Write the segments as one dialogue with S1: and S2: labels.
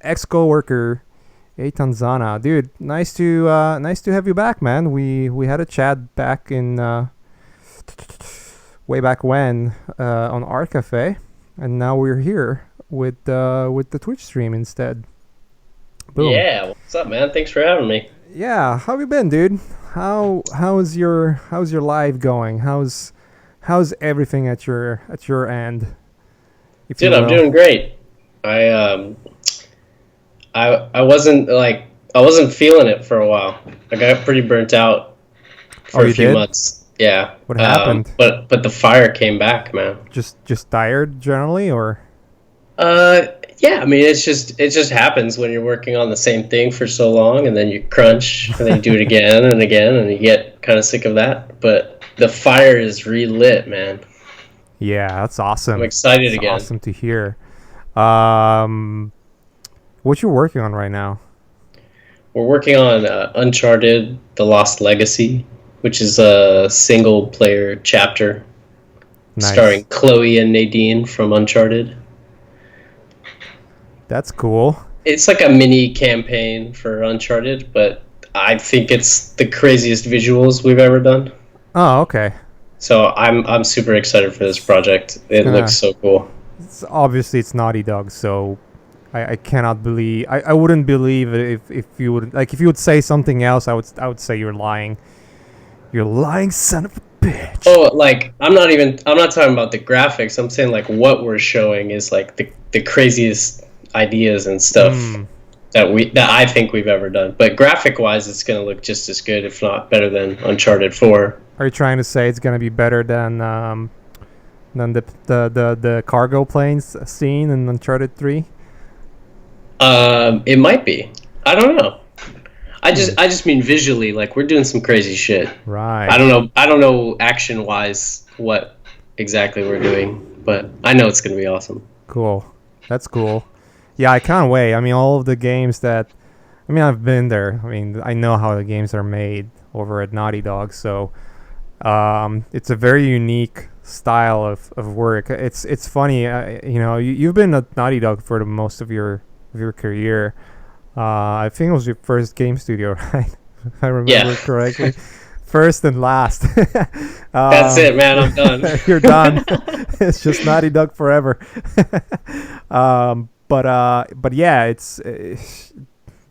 S1: ex-coworker Eytan Zana. Dude, nice to have you back, man. We had a chat back in way back when on Art Cafe, and now we're here with the Twitch stream instead. Boom.
S2: Yeah, what's up, man? Thanks for having me.
S1: Yeah, how you been, dude? How's your life going? How's everything at your end, if you
S2: Dude, I'm
S1: will?
S2: doing great. I I wasn't I wasn't feeling it for a while. I got pretty burnt out
S1: Oh,
S2: for a
S1: you
S2: few
S1: did?
S2: months. Yeah.
S1: What happened?
S2: But the fire came back, man.
S1: Just tired generally, or?
S2: Yeah, I mean it just happens when you're working on the same thing for so long and then you crunch and then you do it again and again and you get kind of sick of that. But the fire is relit, man.
S1: Yeah, that's
S2: I'm
S1: awesome.
S2: excited
S1: That's
S2: again.
S1: awesome to hear. Um, what you working on right now?
S2: We're working on Uncharted: The Lost Legacy, which is a single player chapter starring
S1: Nice.
S2: Chloe and Nadine from Uncharted.
S1: That's cool.
S2: It's like a mini campaign for Uncharted, but I think it's the craziest visuals we've ever done.
S1: Oh, okay.
S2: So I'm super excited for this project.
S1: It's
S2: It looks
S1: gonna.
S2: so cool.
S1: It's obviously it's Naughty Dog, so I cannot believe. I wouldn't believe it if you would if you would say something else. I would say you're lying. You're lying, son of a bitch.
S2: Oh, like I'm not talking about the graphics. I'm saying like what we're showing is like the craziest ideas and stuff
S1: Hmm.
S2: that I think we've ever done. But graphic wise, it's gonna look just as good, if not better than Uncharted 4.
S1: Are you trying to say it's gonna be better than the cargo planes scene in Uncharted 3?
S2: It might be. I don't know.
S1: Hmm.
S2: I just mean visually, like we're doing some crazy shit.
S1: Right.
S2: I don't know action wise what exactly we're doing, but I know it's gonna be awesome.
S1: Cool. That's cool. Yeah, I can't wait. I mean, all of the games that. I mean, I've been there. I mean, I know how the games are made over at Naughty Dog, so it's a very unique style of work. It's funny, you've been at Naughty Dog for the most of your career. I think it was your first game studio, right? If I
S2: Yeah,
S1: remember correctly. First and last.
S2: that's
S1: um,
S2: it, man. I'm done.
S1: you're done. It's just Naughty Dog forever. But yeah,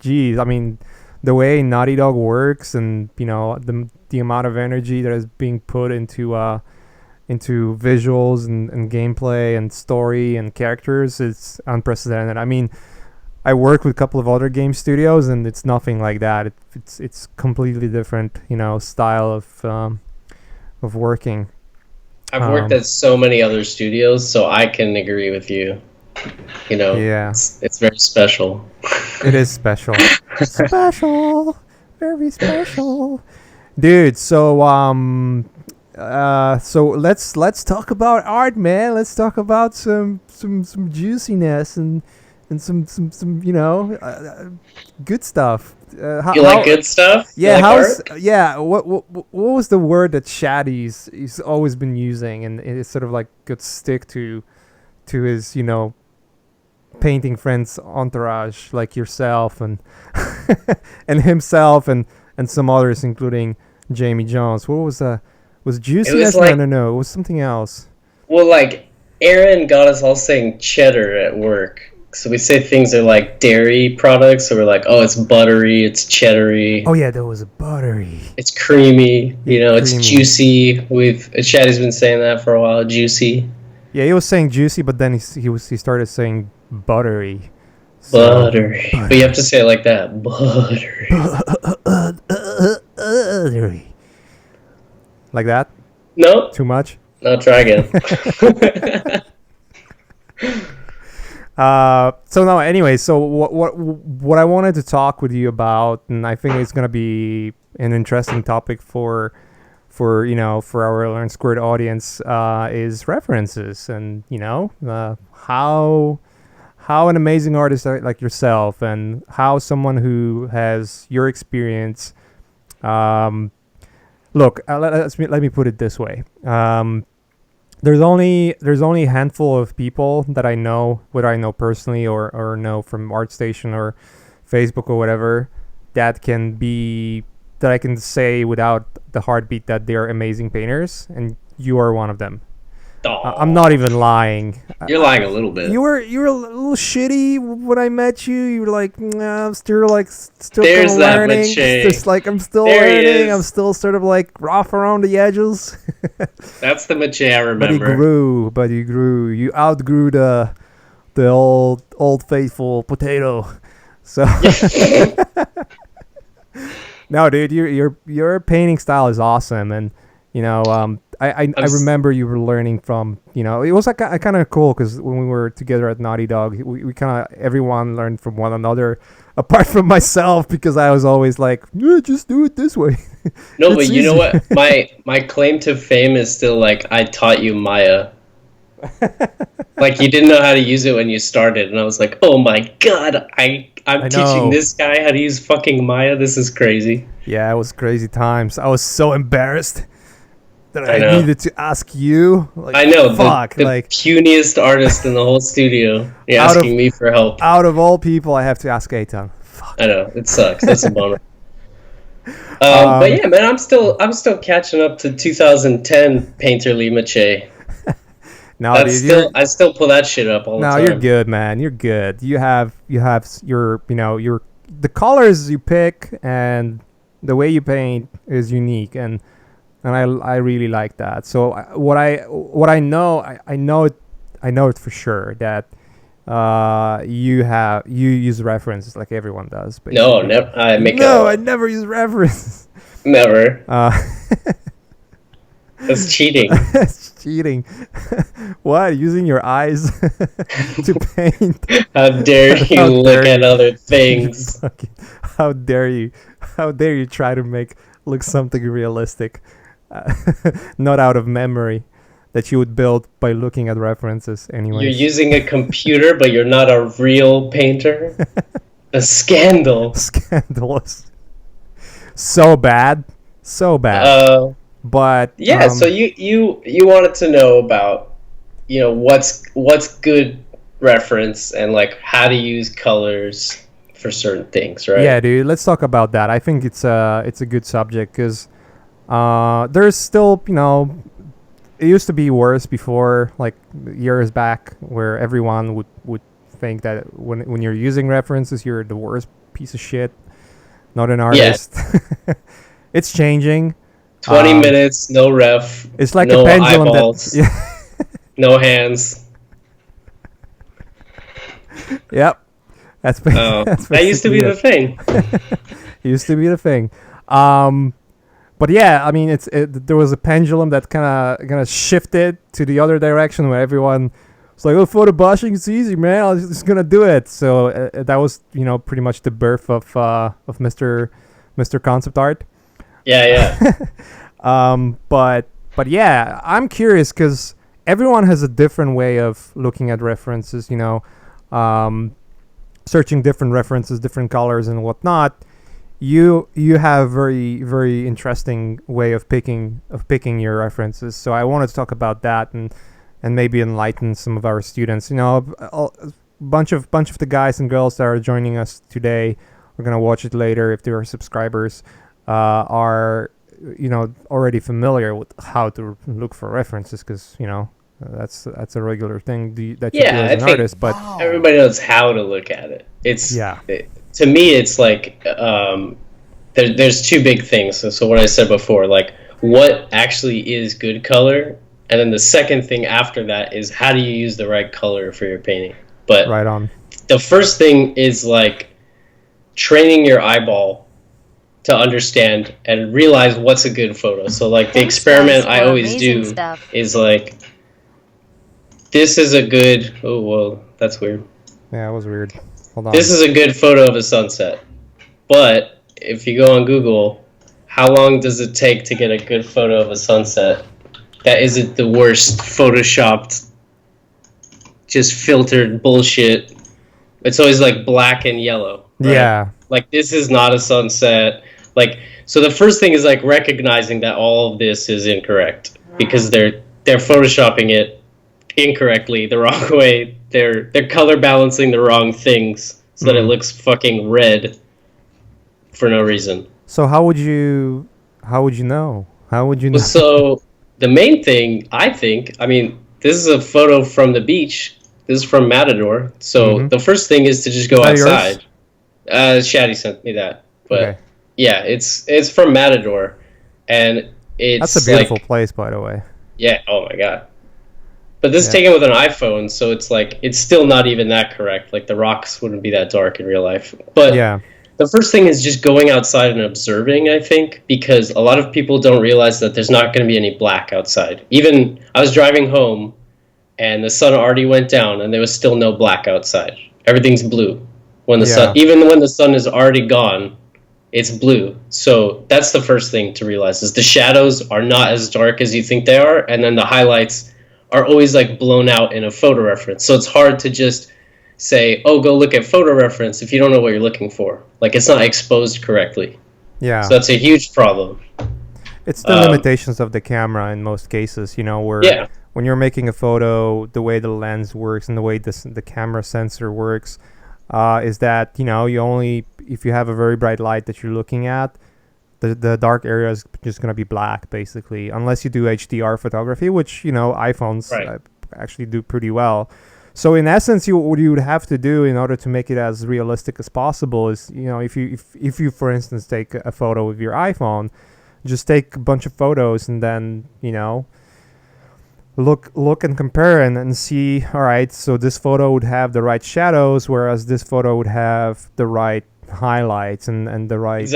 S1: geez, I mean, the way Naughty Dog works, and the amount of energy that is being put into visuals and gameplay and story and characters is unprecedented. I mean, I work with a couple of other game studios, and it's nothing like that. It's completely different, style of working.
S2: I've worked
S1: Um,
S2: at so many other studios, so I can agree with you.
S1: yeah,
S2: It's very special.
S1: it is special, special, very special, dude. So let's talk about art, man. Let's talk about some juiciness and some good stuff.
S2: You like good stuff? You
S1: Yeah,
S2: like
S1: how's
S2: art?
S1: yeah? What was the word that Shaddy's he's always been using, and it's sort of like could stick to his painting friends entourage like yourself and and himself and some others, including Jamie Jones. What was
S2: It was
S1: juiciness? No,
S2: like,
S1: no, no. It was something else.
S2: well, like Aaron got us all saying cheddar at work. So we say things are like dairy products, so we're like, oh, it's buttery, it's cheddary,
S1: Oh yeah, there was a buttery.
S2: it's creamy,
S1: Yeah,
S2: it's
S1: creamy.
S2: juicy. Shaddy's been saying that for a while, juicy,
S1: Yeah, he was saying juicy, but then he started saying buttery. So
S2: buttery. But you have
S1: buttery,
S2: to say it like that, buttery.
S1: buttery, like that.
S2: No,
S1: Too much.
S2: no, try again.
S1: So now, anyway, so what I wanted to talk with you about, and I think it's gonna be an interesting topic for our Learn Squared audience, is references, and how an amazing artist like yourself, and how someone who has your experience. Look, let me put it this way. there's only a handful of people that I know, whether I know personally or know from ArtStation or Facebook or whatever, that can be that I can say without the heartbeat that they're amazing painters, and you are one of them. I'm not even lying.
S2: You're lying a little bit.
S1: You were a little shitty when I met you. You were like, nah, I'm still
S2: There's
S1: kinda
S2: that
S1: learning.
S2: Maciej.
S1: It's just like I'm still
S2: There he
S1: learning.
S2: is.
S1: I'm still sort of like rough around the edges.
S2: That's the Maciej I
S1: But
S2: remember.
S1: you grew. You outgrew the old faithful potato. So no, dude, your painting style is awesome, and you know, I remember you were learning from, you know, it was like kind of cool because when we were together at Naughty Dog, we kind of everyone learned from one another, apart from myself because I was always like, yeah, just do it this way.
S2: No, but you know what? My claim to fame is still like I taught you Maya. Like you didn't know how to use it when you started, and I was like, oh my god, I'm teaching this guy how to use fucking Maya. This is crazy.
S1: Yeah, it was crazy times. I was so embarrassed that I
S2: know.
S1: needed to ask you. Like,
S2: I know,
S1: fuck,
S2: the
S1: like
S2: puniest artist in the whole studio. You're asking me for help.
S1: out of all people, I have to ask Eytan. Fuck.
S2: I know, it sucks. That's a bummer. But yeah, man, I'm still catching up to 2010 painterly Maciej.
S1: No,
S2: I still pull that shit up all the time.
S1: No, you're good, man. You're good. You have your the colors you pick and the way you paint is unique, and I really like that. So what I know I know it for sure that you use references like everyone does. Basically.
S2: No, never.
S1: I never use references.
S2: Never. That's cheating.
S1: That's cheating. What? Using your eyes to paint?
S2: How dare you look at other things?
S1: How dare you? How dare you try to make look something realistic, not out of memory, that you would build by looking at references anyway.
S2: You're using a computer, but you're not a real painter? A scandal.
S1: Scandalous. So bad. But
S2: yeah, so you wanted to know about, you know, what's good reference and like how to use colors for certain things, right?
S1: Yeah, dude. Let's talk about that. I think it's a good subject because there's still, you know, it used to be worse before, like years back, where everyone would think that when you're using references, you're the worst piece of shit, not an artist. Yeah. It's changing.
S2: 20 minutes, no ref.
S1: It's like
S2: no
S1: a pendulum
S2: eyeballs, no hands.
S1: Yep.
S2: That used to be the thing.
S1: Used to be the thing. But yeah, I mean, there was a pendulum that kind of shifted to the other direction where everyone was like, "Oh, photo brushing, it's easy, man. I'm just gonna do it." So that was, you know, pretty much the birth of Mr. Concept Art.
S2: Yeah.
S1: But yeah, I'm curious because everyone has a different way of looking at references. You know, searching different references, different colors and whatnot. You have very, very interesting way of picking your references. So I wanted to talk about that and maybe enlighten some of our students. You know, a bunch of the guys and girls that are joining us today, we're gonna watch it later if they are subscribers. Are, you know, already familiar with how to look for references because, you know, that's a regular thing that you do as an artist. But
S2: everybody knows how to look at it. To me, it's like there's two big things. So what I said before, like what actually is good color, and then the second thing after that is how do you use the right color for your painting. But
S1: right on.
S2: The first thing is like training your eyeball to understand and realize what's a good photo. So like the experiment I always do is like, this is a good, oh, whoa, that's weird.
S1: Yeah, it was weird. Hold on.
S2: This is a good photo of a sunset. But if you go on Google, how long does it take to get a good photo of a sunset? That isn't the worst photoshopped, just filtered bullshit. It's always like black and yellow. Right?
S1: Yeah.
S2: Like this is not a sunset. Like, so the first thing is like recognizing that all of this is incorrect because they're photoshopping it incorrectly, the wrong way. They're color balancing the wrong things so that it looks fucking red for no reason.
S1: So how would you know? How would you know?
S2: So the main thing, I think, I mean, this is a photo from the beach. This is from Matador. So the first thing is to just go outside. Shaddy sent me that, but
S1: Okay.
S2: yeah, it's from Matador, and it's
S1: That's a beautiful
S2: like,
S1: place, by the way.
S2: yeah. Oh my god. But this is taken with an iPhone, so it's like it's still not even that correct. Like the rocks wouldn't be that dark in real life. But
S1: Yeah.
S2: the first thing is just going outside and observing, I think, because a lot of people don't realize that there's not going to be any black outside. Even I was driving home and the sun already went down and there was still no black outside. Everything's blue. When the sun, even when the sun is already gone, it's blue. So that's the first thing to realize is the shadows are not as dark as you think they are, and then the highlights are always like blown out in a photo reference. So it's hard to just say, oh, go look at photo reference if you don't know what you're looking for. Like it's not exposed correctly.
S1: Yeah.
S2: So that's a huge problem.
S1: It's the limitations of the camera in most cases, where when you're making a photo, the way the lens works and the way the camera sensor works is that, you only, if you have a very bright light that you're looking at, the dark area is just going to be black, basically, unless you do HDR photography, which, iPhones actually do pretty well. So in essence, what you would have to do in order to make it as realistic as possible is, if you for instance take a photo with your iPhone, just take a bunch of photos and then, look and compare and see, all right, so this photo would have the right shadows, whereas this photo would have the right highlights and the right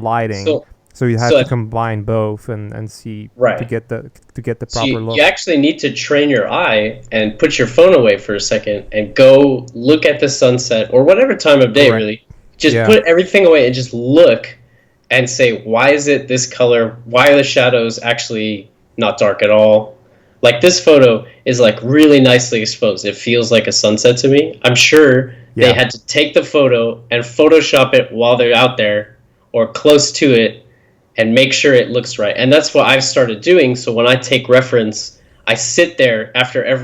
S1: lighting. So you have to combine both and see to get the proper look.
S2: You actually need to train your eye and put your phone away for a second and go look at the sunset or whatever time of day, really. Just put everything away and just look and say, why is it this color? Why are the shadows actually not dark at all? Like this photo is like really nicely exposed. It feels like a sunset to me. I'm sure they had to take the photo and Photoshop it while they're out there or close to it and make sure it looks right. And that's what I've started doing. So when I take reference, I sit there after I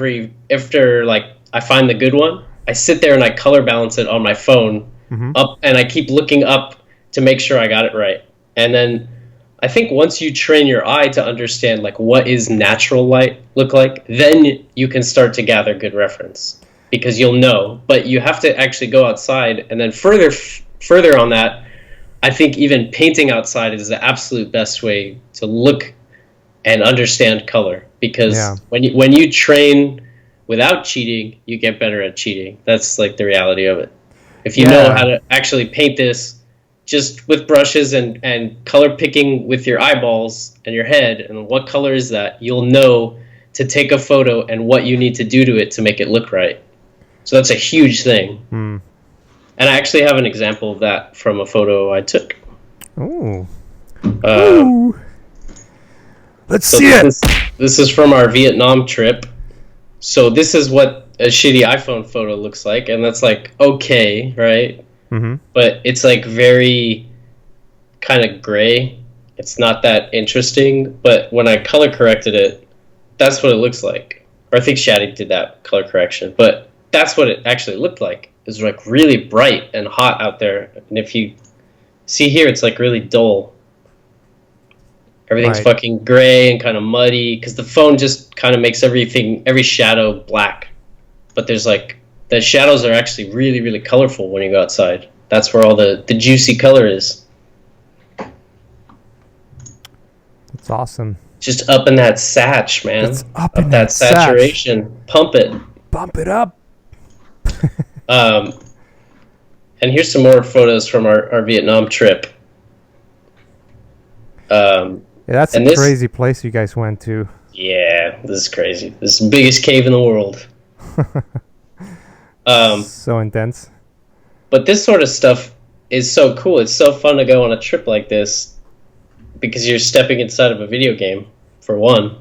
S2: find the good one, I sit there and I color balance it on my phone up, and I keep looking up to make sure I got it right. And then I think once you train your eye to understand like what is natural light look like, then you can start to gather good reference because you'll know. But you have to actually go outside, and then further on that, I think even painting outside is the absolute best way to look and understand color, because when you train without cheating, you get better at cheating. That's like the reality of it. If you know how to actually paint this just with brushes and color picking with your eyeballs and your head and what color is that, you'll know to take a photo and what you need to do to it to make it look right. So that's a huge thing. And I actually have an example of that from a photo I took.
S1: Ooh.
S2: Ooh.
S1: Let's see it.
S2: This is from our Vietnam trip. So this is what a shitty iPhone photo looks like, and that's like okay, right? But it's like very kind of gray. It's not that interesting, but when I color corrected it, that's what it looks like. Or I think Shaddy did that color correction, but that's what it actually looked like. It was like really bright and hot out there, and if you see here, it's like really dull. Everything's fucking gray and kind of muddy because the phone just kind of makes every shadow black. But there's like the shadows are actually really, really colorful when you go outside. That's where all the juicy color is.
S1: It's awesome.
S2: Just up in that satch, man.
S1: It's up in
S2: that saturation. Satch. Pump it.
S1: Bump it up.
S2: And here's some more photos from our Vietnam trip.
S1: That's a crazy place you guys went to.
S2: Yeah, this is crazy. This is the biggest cave in the world.
S1: So intense.
S2: But this sort of stuff is so cool. It's so fun to go on a trip like this because you're stepping inside of a video game, for one.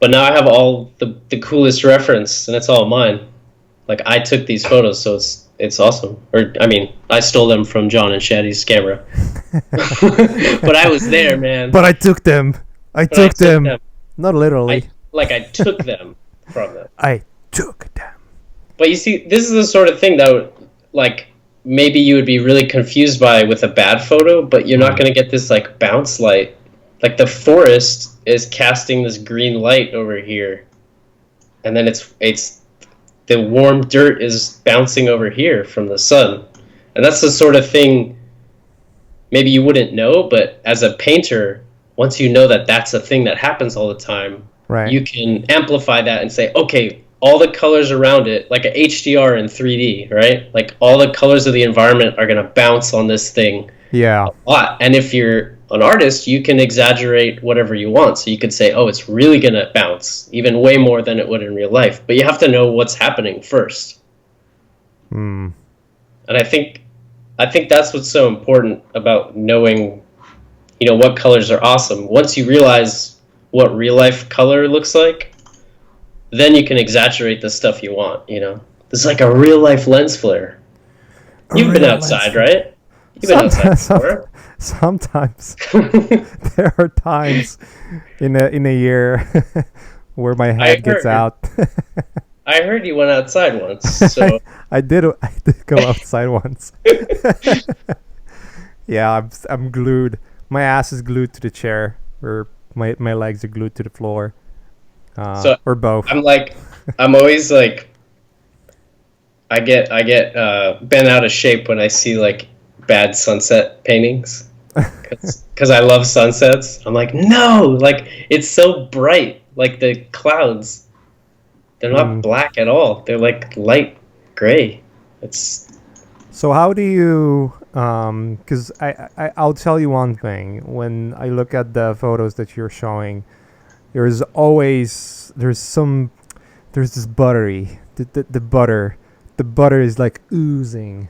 S2: But now I have all the coolest reference, and it's all mine. Like, I took these photos, so it's awesome. Or, I mean, I stole them from John and Shaddy's camera. But I was there, man.
S1: But I took them. I took them. Not literally.
S2: like I took them from them.
S1: I took them.
S2: But you see, this is the sort of thing that would, like, maybe you would be really confused by with a bad photo, but you're not going to get this like bounce light. Like the forest is casting this green light over here, and then it's the warm dirt is bouncing over here from the sun, and that's the sort of thing maybe you wouldn't know, but as a painter, once you know that that's a thing that happens all the time,
S1: Right.
S2: you can amplify that and say, okay, all the colors around it, like a HDR in 3D, right? Like all the colors of the environment are going to bounce on this thing
S1: Yeah.
S2: a lot. And if you're an artist, you can exaggerate whatever you want. So you could say, oh, it's really going to bounce, even way more than it would in real life. But you have to know what's happening first.
S1: Hmm.
S2: And I think that's what's so important about knowing, what colors are awesome. Once you realize what real life color looks like, then you can exaggerate the stuff you want. This is like a real life lens flare. You've been outside, right? You've been outside before.
S1: Sometimes there are times in a year where my head gets out.
S2: I heard you went outside once. So
S1: I did go outside once. Yeah, I'm glued. My ass is glued to the chair, or my legs are glued to the floor. Or both.
S2: I'm always like, I get bent out of shape when I see like bad sunset paintings, because I love sunsets. I'm like, no, like it's so bright, like the clouds, they're not black at all. They're like light gray.
S1: So how do you? Because I'll tell you one thing. When I look at the photos that you're showing, there's this buttery, the butter is like oozing.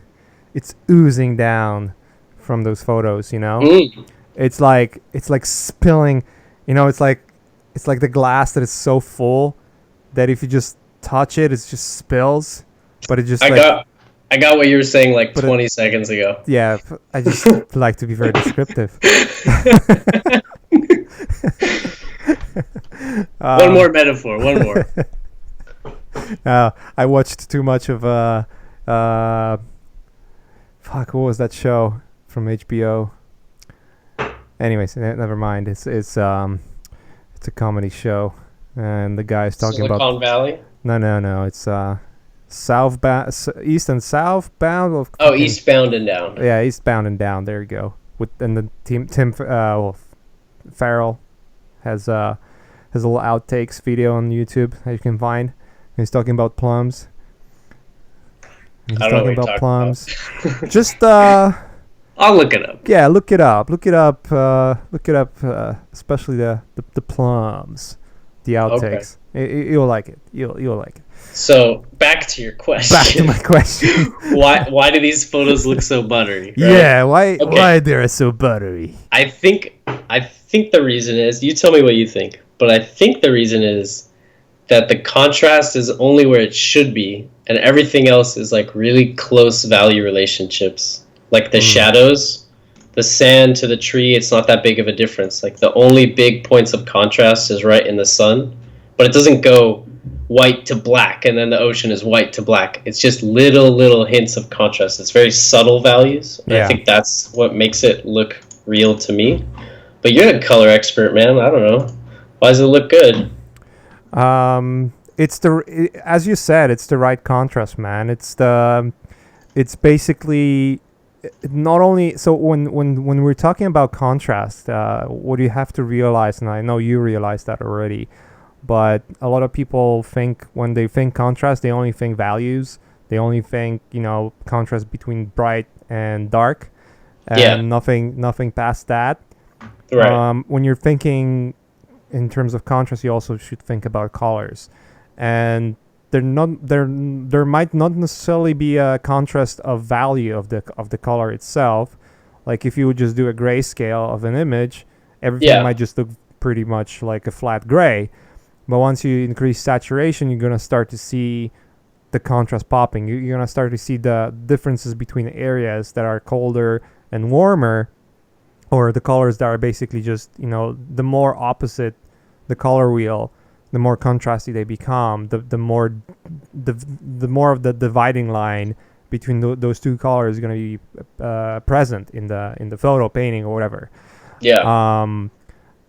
S1: It's oozing down from those photos, It's like spilling, it's like the glass that is so full that if you just touch it, it just spills. But it just
S2: I got what you were saying like 20 seconds ago.
S1: Yeah, I just like to be very descriptive.
S2: One more metaphor. One more.
S1: I watched too much of what was that show from HBO? Anyways, never mind. It's a comedy show, and the guy's talking about
S2: Silicon Valley.
S1: No. It's southbound, east and southbound.
S2: Eastbound and Down.
S1: Yeah, Eastbound and Down. There you go. And the Tim Farrell has a little outtakes video on YouTube that you can find. He's talking about plums. He's talking about plums. Just
S2: I'll look it up.
S1: Yeah, look it up. Especially the plums, the outtakes. Okay. You'll like it. You'll like it.
S2: So back to your question.
S1: Back to my question.
S2: Why do these photos look so buttery? Right?
S1: Yeah, why they're so buttery?
S2: I think the reason is, you tell me what you think, but I think the reason is that the contrast is only where it should be, and everything else is like really close value relationships. Like the shadows, the sand to the tree, it's not that big of a difference. Like the only big points of contrast is right in the sun, but it doesn't go white to black and then the ocean is white to black. It's just little hints of contrast. It's very subtle values. And I think that's what makes it look real to me. But you're a color expert, man. I don't know. Why does it look good?
S1: As you said, it's the right contrast, man. It's basically not only, so when we're talking about contrast, what you have to realize, and I know you realize that already, but a lot of people think, when they think contrast, they only think values. They only think, contrast between bright and dark, and nothing past that.
S2: Right.
S1: When you're thinking in terms of contrast, you also should think about colors, and there might not necessarily be a contrast of value of the color itself. Like if you would just do a grayscale of an image, everything might just look pretty much like a flat gray. But once you increase saturation, you're gonna start to see the contrast popping. You're gonna start to see the differences between areas that are colder and warmer, or the colors that are basically just the more opposite the color wheel. the more contrasty they become, the more the more of the dividing line between those two colors is going to be present in the photo painting or whatever.
S2: Yeah.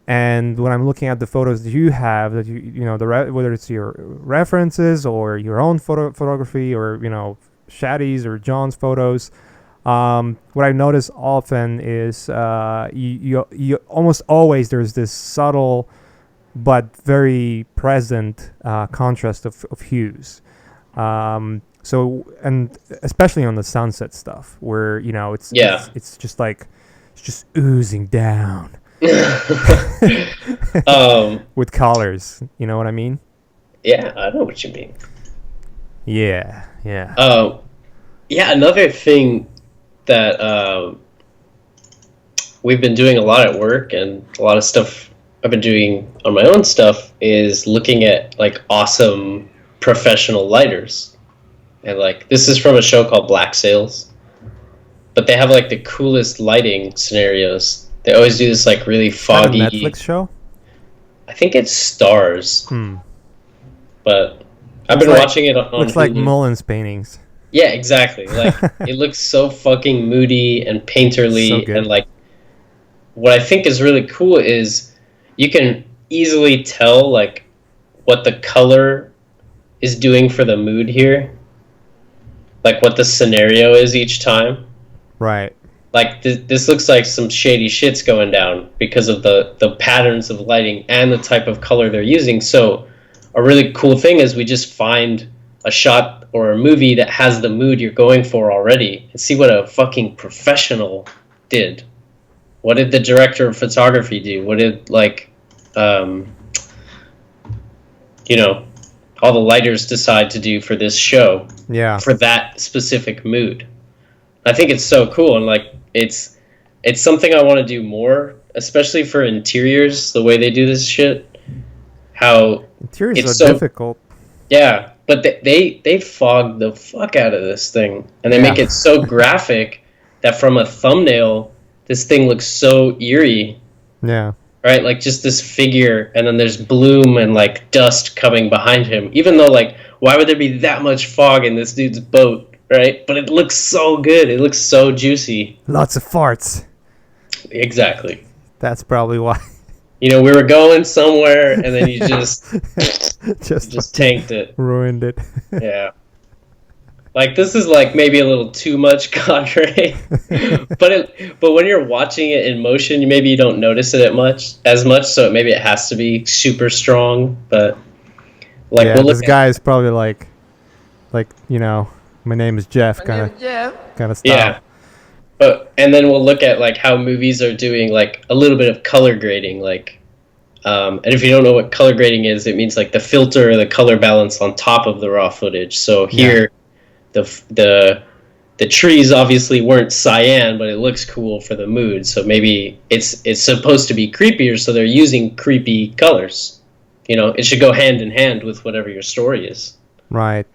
S1: And when I'm looking at the photos that you have, that you know whether it's your references or your own photography, or Shaddy's or John's photos, what I notice often is you almost always there's this subtle but very present contrast of hues. So, and especially on the sunset stuff, where it's just like it's just oozing down with colors. You know what I mean?
S2: Yeah, I know what you mean.
S1: Yeah, yeah.
S2: Yeah, another thing that we've been doing a lot at work, and a lot of stuff I've been doing on my own stuff, is looking at like awesome professional lighters. And like this is from a show called Black Sails, but they have like the coolest lighting scenarios. They always do this like really foggy.
S1: Is that a Netflix show?
S2: I think it's Stars. But I've been watching it on
S1: looks
S2: Hulu.
S1: like Mullins paintings.
S2: Yeah, exactly. Like it looks so fucking moody and painterly,
S1: So
S2: and like what I think is really cool is you can easily tell like what the color is doing for the mood here. Like what the scenario is each time.
S1: Right.
S2: Like this looks like some shady shit's going down because of the patterns of lighting and the type of color they're using. So a really cool thing is we just find a shot or a movie that has the mood you're going for already and see what a fucking professional did. What did the director of photography do? What did all the lighters decide to do for this show?
S1: Yeah.
S2: For that specific mood. I think it's so cool, and like it's something I want to do more, especially for interiors. The way they do this shit, how
S1: interiors are so difficult.
S2: Yeah, but they fog the fuck out of this thing, and they make it so graphic that from a thumbnail, this thing looks so eerie.
S1: Yeah.
S2: Right, like just this figure, and then there's bloom and like dust coming behind him. Even though, like, why would there be that much fog in this dude's boat, right? But it looks so good. It looks so juicy.
S1: Lots of farts.
S2: Exactly.
S1: That's probably why.
S2: We were going somewhere, and then you just just tanked it,
S1: ruined it.
S2: Yeah. Like this is like maybe a little too much cadre, but when you're watching it in motion, maybe you don't notice it as much. So maybe it has to be super strong. But like
S1: this guy is probably like my name is Jeff kind of stuff.
S2: Yeah. And then we'll look at like how movies are doing like a little bit of color grading, like. And if you don't know what color grading is, it means like the filter or the color balance on top of the raw footage. So here. Yeah. The trees obviously weren't cyan, but it looks cool for the mood. So maybe it's supposed to be creepier, so they're using creepy colors. It should go hand in hand with whatever your story is.
S1: Right.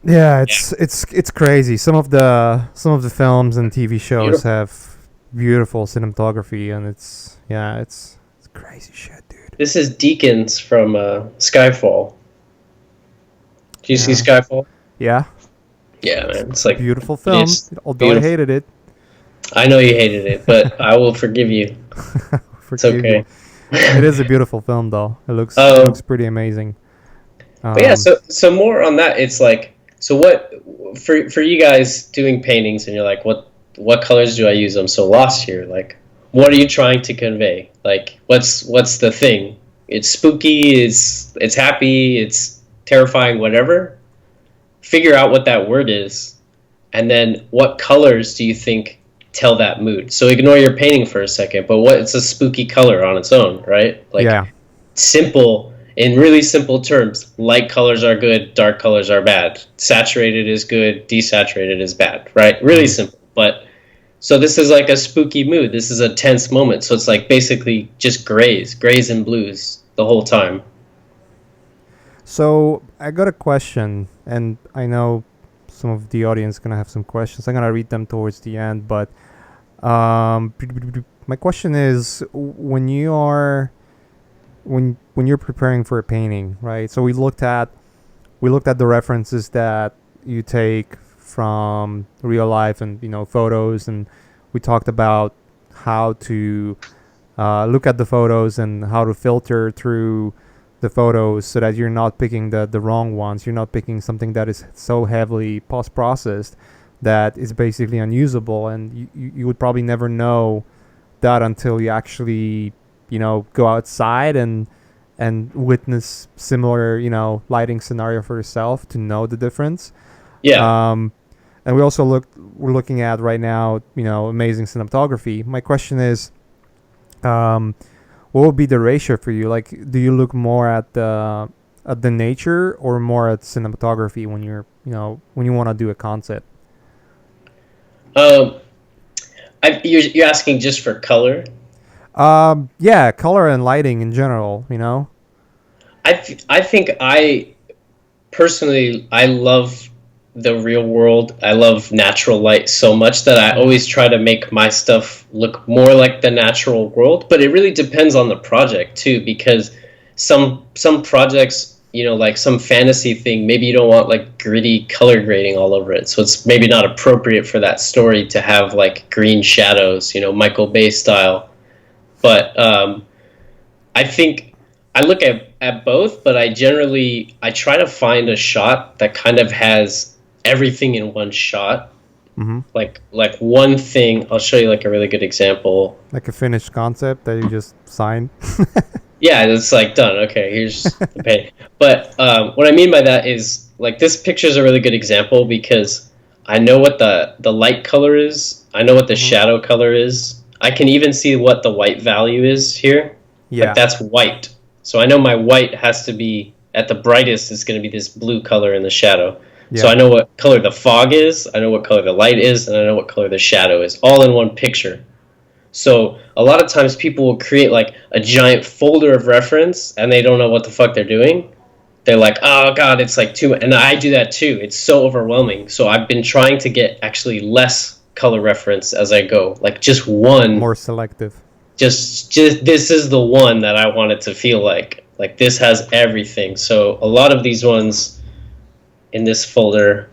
S1: It's crazy. Some of the films and TV shows have beautiful cinematography, and it's crazy shit, dude.
S2: This is Deacons from Skyfall. Do you see Skyfall?
S1: Yeah.
S2: Yeah, man. It's like
S1: beautiful film. Although I hated it.
S2: I know you hated it, but I will forgive you. It's okay.
S1: It is a beautiful film, though. It looks pretty amazing.
S2: But yeah, so more on that. It's like, so what for you guys doing paintings, and you're like, what colors do I use? I'm so lost here. Like, what are you trying to convey? Like, what's the thing? It's spooky. It's happy. It's terrifying, whatever. Figure out what that word is, and then what colors do you think tell that mood? So ignore your painting for a second, but it's a spooky color on its own, right? Like simple, in really simple terms, light colors are good, dark colors are bad. Saturated is good, desaturated is bad, right? Really simple. But so this is like a spooky mood. This is a tense moment. So it's like basically just grays and blues the whole time.
S1: So I got a question, and I know some of the audience is gonna have some questions. I'm gonna read them towards the end, but my question is, when you are when you're preparing for a painting, right? So we looked at the references that you take from real life and photos, and we talked about how to look at the photos and how to filter through the photos so that you're not picking the wrong ones. You're not picking something that is so heavily post processed that is basically unusable, and you would probably never know that until you actually go outside and witness similar lighting scenario for yourself to know the difference.
S2: Yeah.
S1: And we're looking at right now amazing cinematography. My question is, what would be the ratio for you? Like, do you look more at the nature or more at cinematography when when you want to do a concept?
S2: Um, you're asking just for color.
S1: Yeah, color and lighting in general.
S2: I think I personally I love the real world. I love natural light so much that I
S1: Mhm.
S2: always try to make my stuff look more like the natural world. But it really depends on the project too, because some projects, like some fantasy thing, maybe you don't want like gritty color grading all over it. So it's maybe not appropriate for that story to have like green shadows, Michael Bay style. But I think I look at both, but I try to find a shot that kind of has everything in one shot.
S1: Mhm.
S2: Like one thing. I'll show you like a really good example.
S1: Like a finished concept that you just signed.
S2: Yeah, it's like done. Okay, here's the paint. But what I mean by that is like this picture is a really good example because I know what the light color is. I know what the
S1: Mhm.
S2: shadow color is. I can even see what the white value is here. Like
S1: Yeah.
S2: that's white. So I know my white has to be at the brightest. It's going to be this blue color in the shadow. So
S1: Yeah.
S2: I know what color the fog is. I know what color the light is, and I know what color the shadow is, all in one picture. So a lot of times people will create like a giant folder of reference and they don't know what the fuck they're doing. They're like, oh god, it's like too much. And I do that too. It's so overwhelming. So I've been trying to get actually less color reference as I go. Like just one,
S1: More selective.
S2: just this is the one that I want it to feel like. Like this has everything. So a lot of these ones in this folder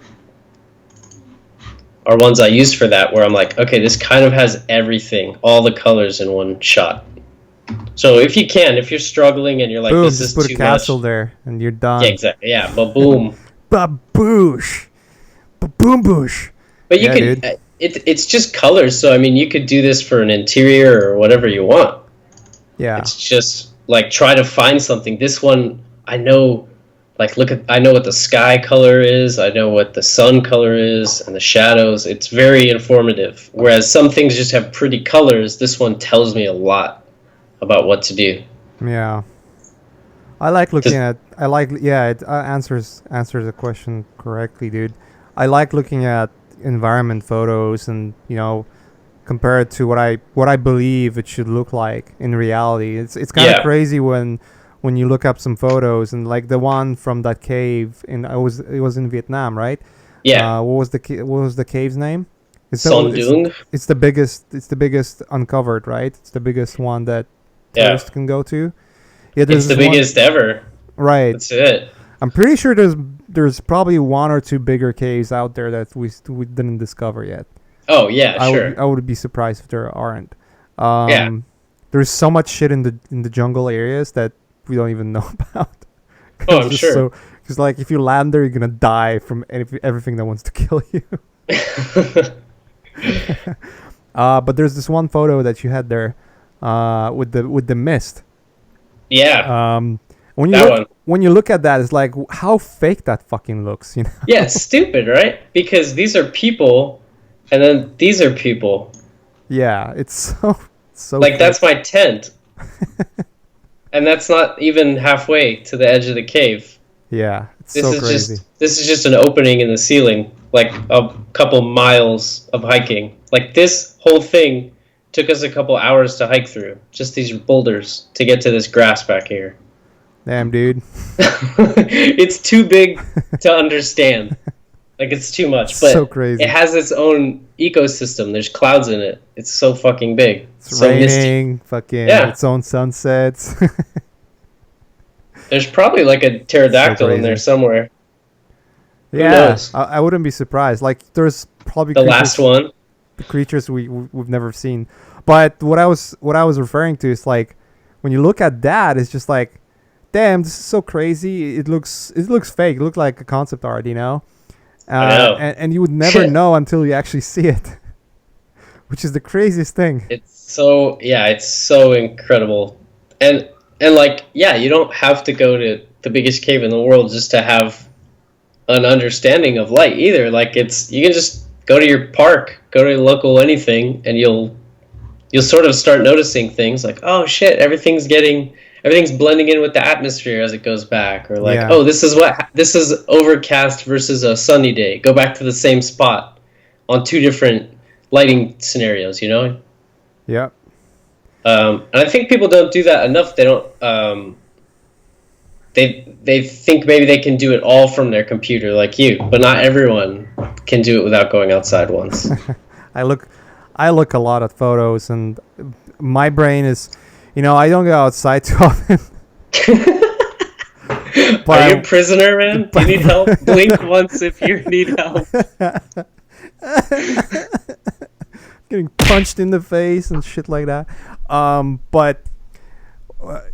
S2: are ones I use for that where I'm like, okay, this kind of has everything, all the colors in one shot. So if you're struggling and you're like,
S1: Boom!
S2: this
S1: Just
S2: is
S1: put a
S2: too much,
S1: castle there, and you're
S2: yeah,
S1: done.
S2: exactly, yeah, but boom.
S1: Baboosh. Baboom boosh.
S2: But you
S1: Yeah,
S2: could,
S1: dude.
S2: it's just colors. So I mean, you could do this for an interior or whatever you want.
S1: Yeah.
S2: It's just like try to find something. This one, I know, like I know what the sky color is. I know what the sun color is, and the shadows. It's very informative. Whereas some things just have pretty colors. This one tells me a lot about what to do.
S1: Yeah. I like looking
S2: 'Cause-
S1: at. I like. Yeah, it answers the question correctly, dude. I like looking at environment photos and compare it to what I believe it should look like in reality. It's kind of
S2: yeah,
S1: crazy when you look up some photos and like the one from that cave in it was in Vietnam, right?
S2: yeah.
S1: What was the cave's name? It's the
S2: Son Dung.
S1: it's the biggest uncovered, right? It's the biggest one that
S2: Yeah,
S1: tourists can go to. Yeah, there's
S2: it's the
S1: this one,
S2: biggest ever.
S1: right?
S2: That's it.
S1: I'm pretty sure there's probably one or two bigger caves out there that we didn't discover yet.
S2: Oh yeah,
S1: I would
S2: sure.
S1: I would be surprised if there aren't.
S2: Yeah.
S1: There's so much shit in the jungle areas that we don't even know about.
S2: Oh,
S1: Because
S2: I'm
S1: just
S2: sure.
S1: so because like if you land there, you're gonna die from everything that wants to kill you. But there's this one photo that you had there, with the mist.
S2: Yeah,
S1: Um, when you
S2: that
S1: look
S2: one.
S1: when you look at that, it's like how fake that fucking looks.
S2: Yeah, it's stupid, right? Because these are people, and then these are people.
S1: Yeah, it's so
S2: Like
S1: fake.
S2: that's my tent, and that's not even halfway to the edge of the cave.
S1: Yeah, it's
S2: This
S1: so
S2: is
S1: crazy.
S2: just an opening in the ceiling, like a couple miles of hiking. Like this whole thing took us a couple hours to hike through. Just these boulders to get to this grass back here.
S1: Damn, dude.
S2: It's too big to understand. Like it's too much,
S1: So
S2: but it
S1: crazy.
S2: has its own ecosystem. There's clouds in it. It's so fucking big.
S1: It's
S2: So misty.
S1: raining, fucking
S2: Yeah.
S1: its own sunsets.
S2: There's probably like a
S1: So
S2: pterodactyl in there
S1: crazy.
S2: somewhere. Who
S1: Yeah,
S2: knows?
S1: I wouldn't be surprised. Like there's probably
S2: The last one.
S1: creatures we've never seen. But what I was referring to is like when you look at that, it's just like, damn, this is so crazy. It looks fake. It looks like a concept art, you know.
S2: I know.
S1: And you would never know until you actually see it, which is the craziest thing.
S2: It's so incredible. And like yeah, you don't have to go to the biggest cave in the world just to have an understanding of light either. Like it's you can just go to your park, go to your local anything, and you'll sort of start noticing things like, oh shit, everything's blending in with the atmosphere as it goes back, or like,
S1: Yeah.
S2: oh, this is overcast versus a sunny day. Go back to the same spot on two different lighting scenarios, you know.
S1: Yep.
S2: And I think people don't do that enough. They don't. They think maybe they can do it all from their computer, like you, but not everyone can do it without going outside once.
S1: I look I look a lot at photos, and my brain is, I don't go outside too often. but
S2: Are you a prisoner, man? Do you need help? Blink once if you need help.
S1: getting punched in the face and shit like that. But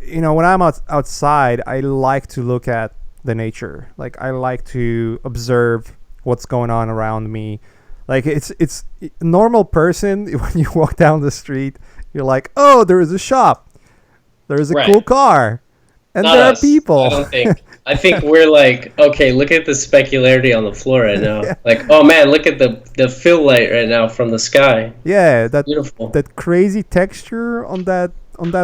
S1: when I'm outside, I like to look at the nature. Like I like to observe what's going on around me. Like it's a normal person. When you walk down the street, you're like, oh, there is a shop, there is a
S2: Right.
S1: cool car, and
S2: Not
S1: there are
S2: us. I
S1: people.
S2: don't think. I think we're like, okay, look at the specularity on the floor right now.
S1: Yeah.
S2: Like, oh man, look at the fill light right now from the sky.
S1: Yeah, that
S2: Beautiful.
S1: that crazy texture on that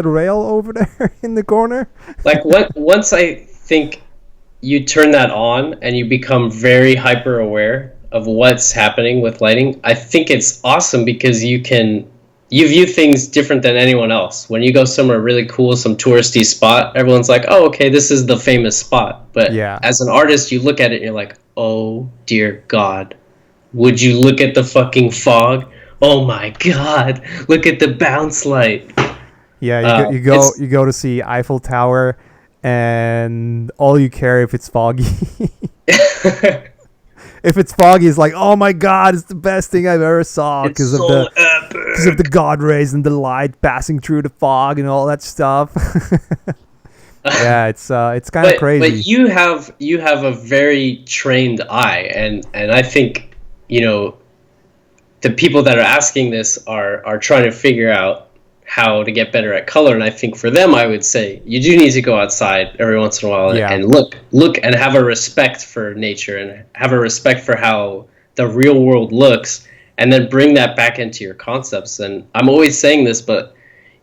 S1: rail over there in the corner.
S2: Like once I think you turn that on and you become very hyper aware of what's happening with lighting, I think it's awesome because you view things different than anyone else. When you go somewhere really cool, some touristy spot, everyone's like, "Oh, okay, this is the famous spot." But
S1: Yeah.
S2: as an artist, you look at it and you're like, "Oh dear God, would you look at the fucking fog? Oh my God, look at the bounce light."
S1: Yeah,
S2: It's
S1: you go to see Eiffel Tower, and all you care if it's foggy. If it's foggy, it's like, oh my god, it's the best thing I've ever saw
S2: it's
S1: because
S2: so
S1: of the
S2: epic.
S1: god rays and the light passing through the fog and all that stuff. Yeah, it's kind of
S2: But
S1: crazy.
S2: you have a very trained eye, and I think you know the people that are asking this are trying to figure out how to get better at color. And I think for them, I would say you do need to go outside every once in a while
S1: Yeah,
S2: and look and have a respect for nature and have a respect for how the real world looks, and then bring that back into your concepts. And I'm always saying this, but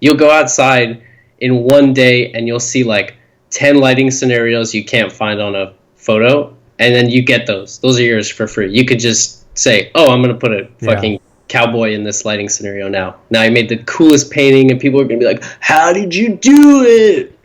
S2: you'll go outside in one day and you'll see like 10 lighting scenarios you can't find on a photo, and then you get those are yours for free. You could just say, oh, I'm going to put a
S1: yeah.
S2: fucking cowboy in this lighting scenario now I made the coolest painting, and people are going to be like, how did you do it?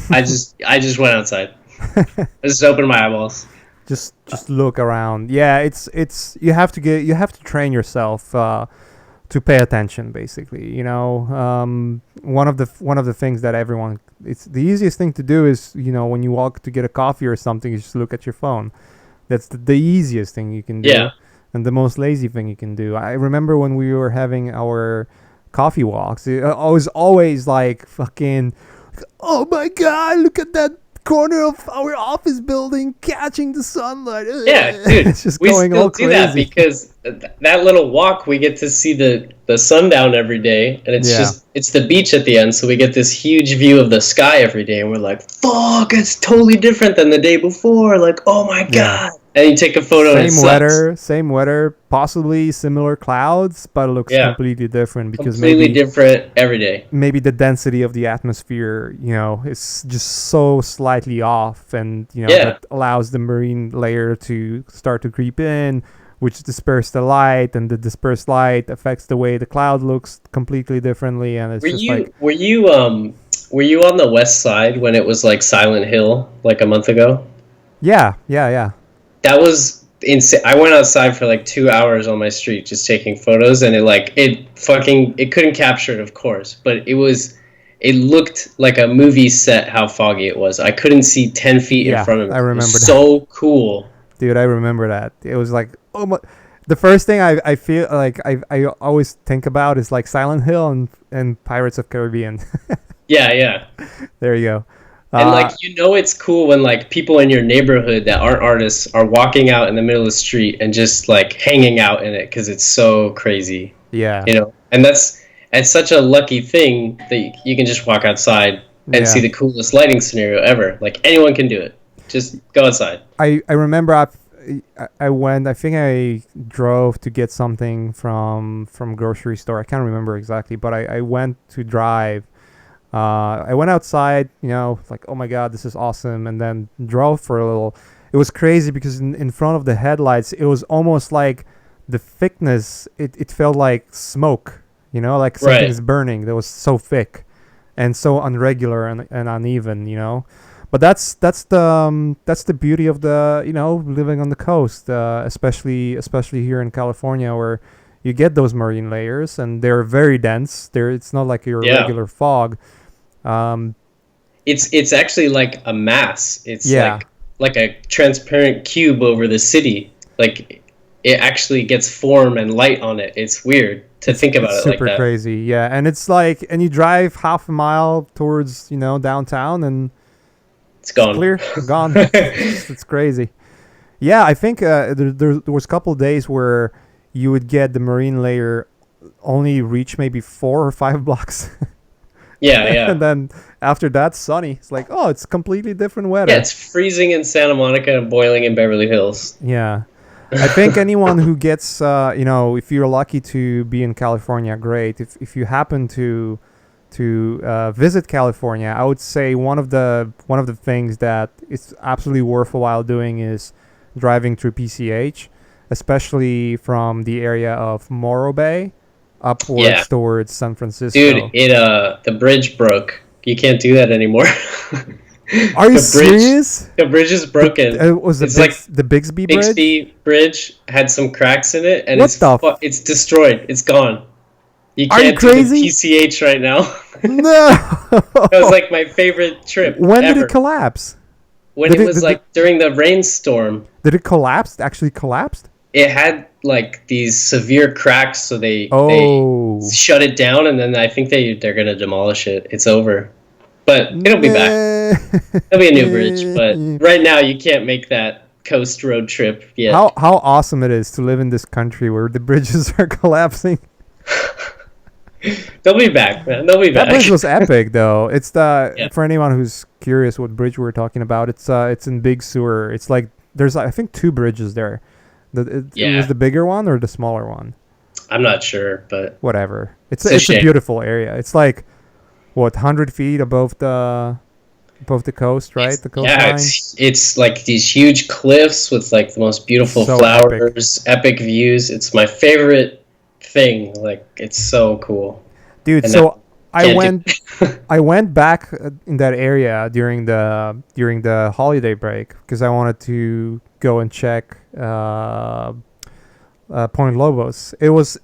S2: I just went outside. I just opened my eyeballs.
S1: Just look around. Yeah, it's you have to train yourself to pay attention. Basically, one of the things that everyone, it's the easiest thing to do is when you walk to get a coffee or something, you just look at your phone. That's the easiest thing you can do,
S2: Yeah.
S1: and the most lazy thing you can do. I remember when we were having our coffee walks, I was always like fucking, oh my god, look at that corner of our office building catching the sunlight.
S2: Yeah, dude,
S1: It's just
S2: we
S1: going
S2: still
S1: all
S2: do that
S1: crazy.
S2: because that little walk, we get to see the sundown every day, and
S1: Yeah.
S2: it's the beach at the end, so we get this huge view of the sky every day, and we're like, fuck, it's totally different than the day before. Like, oh my
S1: Yeah.
S2: god, and you take a photo and it sucks.
S1: Same weather, possibly similar clouds, but it looks
S2: Yeah,
S1: completely different because
S2: completely different every day.
S1: maybe the density of the atmosphere, is just so slightly off, and
S2: Yeah,
S1: that allows the marine layer to start to creep in, which disperses the light, and the dispersed light affects the way the cloud looks completely differently, and it's
S2: were
S1: just like,
S2: you were you um were you on the west side when it was like Silent Hill like a month ago?
S1: yeah, yeah, yeah,
S2: That was insane. I went outside for like 2 hours on my street just taking photos, and it couldn't capture it, of course, but it looked like a movie set how foggy it was. I couldn't see 10 feet in
S1: Yeah,
S2: front of me.
S1: I
S2: It
S1: remember
S2: was
S1: that.
S2: so cool.
S1: Dude, I remember that. It was like, oh my. The first thing I feel like I always think about is like Silent Hill and Pirates of Caribbean.
S2: Yeah, yeah.
S1: There you go.
S2: And like
S1: Uh,
S2: it's cool when like people in your neighborhood that aren't artists are walking out in the middle of the street and just like hanging out in it because it's so crazy,
S1: yeah,
S2: you know. And that's it's such a lucky thing that you can just walk outside and see
S1: yeah.
S2: the coolest lighting scenario ever. Like anyone can do it. Just go outside.
S1: I remember I went. I think I drove to get something from grocery store. I can't remember exactly, but I went to drive. I went outside, like, oh my god, this is awesome, and then drove for a little. It was crazy because in front of the headlights, it was almost like the thickness. It felt like smoke, like something
S2: Right.
S1: is burning. That was so thick, and so unregular and uneven, But that's the beauty of the living on the coast, especially here in California where you get those marine layers and they're very dense. It's not like your
S2: Yeah.
S1: regular fog. Um,
S2: It's actually like a mass. It's
S1: yeah,
S2: like a transparent cube over the city. Like it actually gets form and light on it. It's weird to think
S1: it's
S2: about it like
S1: super
S2: that.
S1: crazy. Yeah, and it's like, and you drive half a mile towards downtown and
S2: It's
S1: it's
S2: gone.
S1: clear, gone. It's crazy. Yeah, I think there was a couple of days where you would get the marine layer only reach maybe 4 or 5 blocks,
S2: Yeah,
S1: and
S2: yeah.
S1: then after that, sunny. It's like, oh, it's completely different
S2: Yeah,
S1: weather.
S2: it's freezing in Santa Monica and boiling in Beverly Hills.
S1: Yeah, I think anyone who gets, if you're lucky to be in California, great. If you happen to visit California, I would say one of the things that it's absolutely worthwhile doing is driving through PCH, especially from the area of Morro Bay
S2: Yeah.
S1: upwards towards San
S2: Dude,
S1: Francisco.
S2: the bridge broke. You can't do that anymore.
S1: Are you
S2: The bridge
S1: serious?
S2: the bridge is broken.
S1: Was
S2: It's like
S1: the Bixby Bridge?
S2: Bixby Bridge had some cracks in it and
S1: What the?
S2: it's destroyed. It's gone. You
S1: Are you
S2: can't do the
S1: crazy?
S2: PCH right now. That was
S1: No.
S2: like my favorite trip
S1: When did it
S2: ever.
S1: collapse?
S2: When
S1: Did
S2: it
S1: it
S2: was
S1: did,
S2: like during the rainstorm,
S1: did it collapse? Actually collapsed?
S2: it had like these severe cracks, so they
S1: Oh.
S2: shut it down, and then I think they're gonna demolish it. It's over, but it'll be back.
S1: Nah.
S2: It'll be a new bridge, but right now you can't make that coast road trip yet.
S1: How awesome it is to live in this country where the bridges are collapsing.
S2: They'll be back, man. They'll be
S1: That
S2: back.
S1: bridge was epic, though. It's the
S2: Yeah,
S1: For anyone who's curious what bridge we're talking about. It's in Big Sur. It's like there's I think two bridges there. It was
S2: yeah.
S1: the bigger one or the smaller one.
S2: I'm not sure, but
S1: Whatever.
S2: it's a
S1: It's a
S2: shame.
S1: beautiful area. It's like what 100 feet above the coast, right? The
S2: Yeah,
S1: coastline.
S2: it's like these huge cliffs with like the most beautiful
S1: So epic.
S2: flowers, epic views. It's my favorite thing. Like it's so cool.
S1: Dude,
S2: And I
S1: so I
S2: can't
S1: went
S2: do.
S1: I went back in that area during the holiday break because I wanted to go and check Point Lobos. It was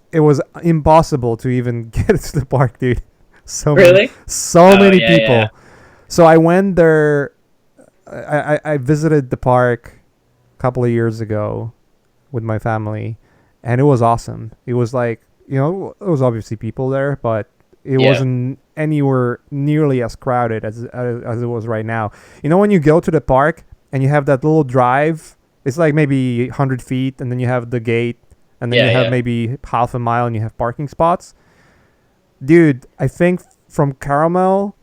S1: impossible to even get to the park, dude. So many
S2: Really?
S1: so
S2: Oh
S1: many
S2: yeah,
S1: people.
S2: yeah,
S1: So I went there. I visited the park a couple of years ago with my family, and it was awesome. It was like, there was obviously people there, but it
S2: yeah,
S1: wasn't anywhere nearly as crowded as it was right now. When you go to the park and you have that little drive, it's like maybe 100 feet, and then you have the gate, and then you
S2: yeah,
S1: have
S2: yeah.
S1: maybe half a mile, and you have parking spots. Dude, I think from Caramel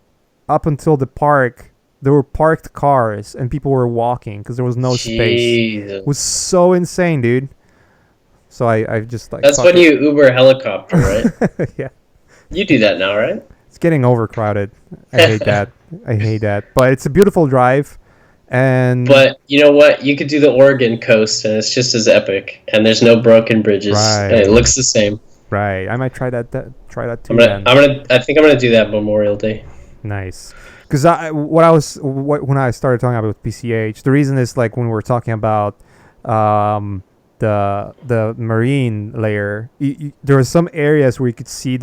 S1: up until the park, there were parked cars and people were walking because there was no space. It was
S2: Jesus.
S1: so insane, dude. So I just like,
S2: That's
S1: fuck
S2: when
S1: it.
S2: you Uber helicopter, right?
S1: Yeah,
S2: You do that now, right?
S1: it's getting overcrowded. I hate that. I hate that. But it's a beautiful drive, and
S2: But you know what? You could do the Oregon coast, and it's just as epic. And there's no broken bridges, and it
S1: right,
S2: looks the same.
S1: right. I might try that
S2: I'm
S1: too
S2: gonna,
S1: then.
S2: I'm gonna, I think I'm gonna do that Memorial Day.
S1: Nice. Because when I started talking about PCH, the reason is like when we were talking about the marine layer, there were some areas where you could see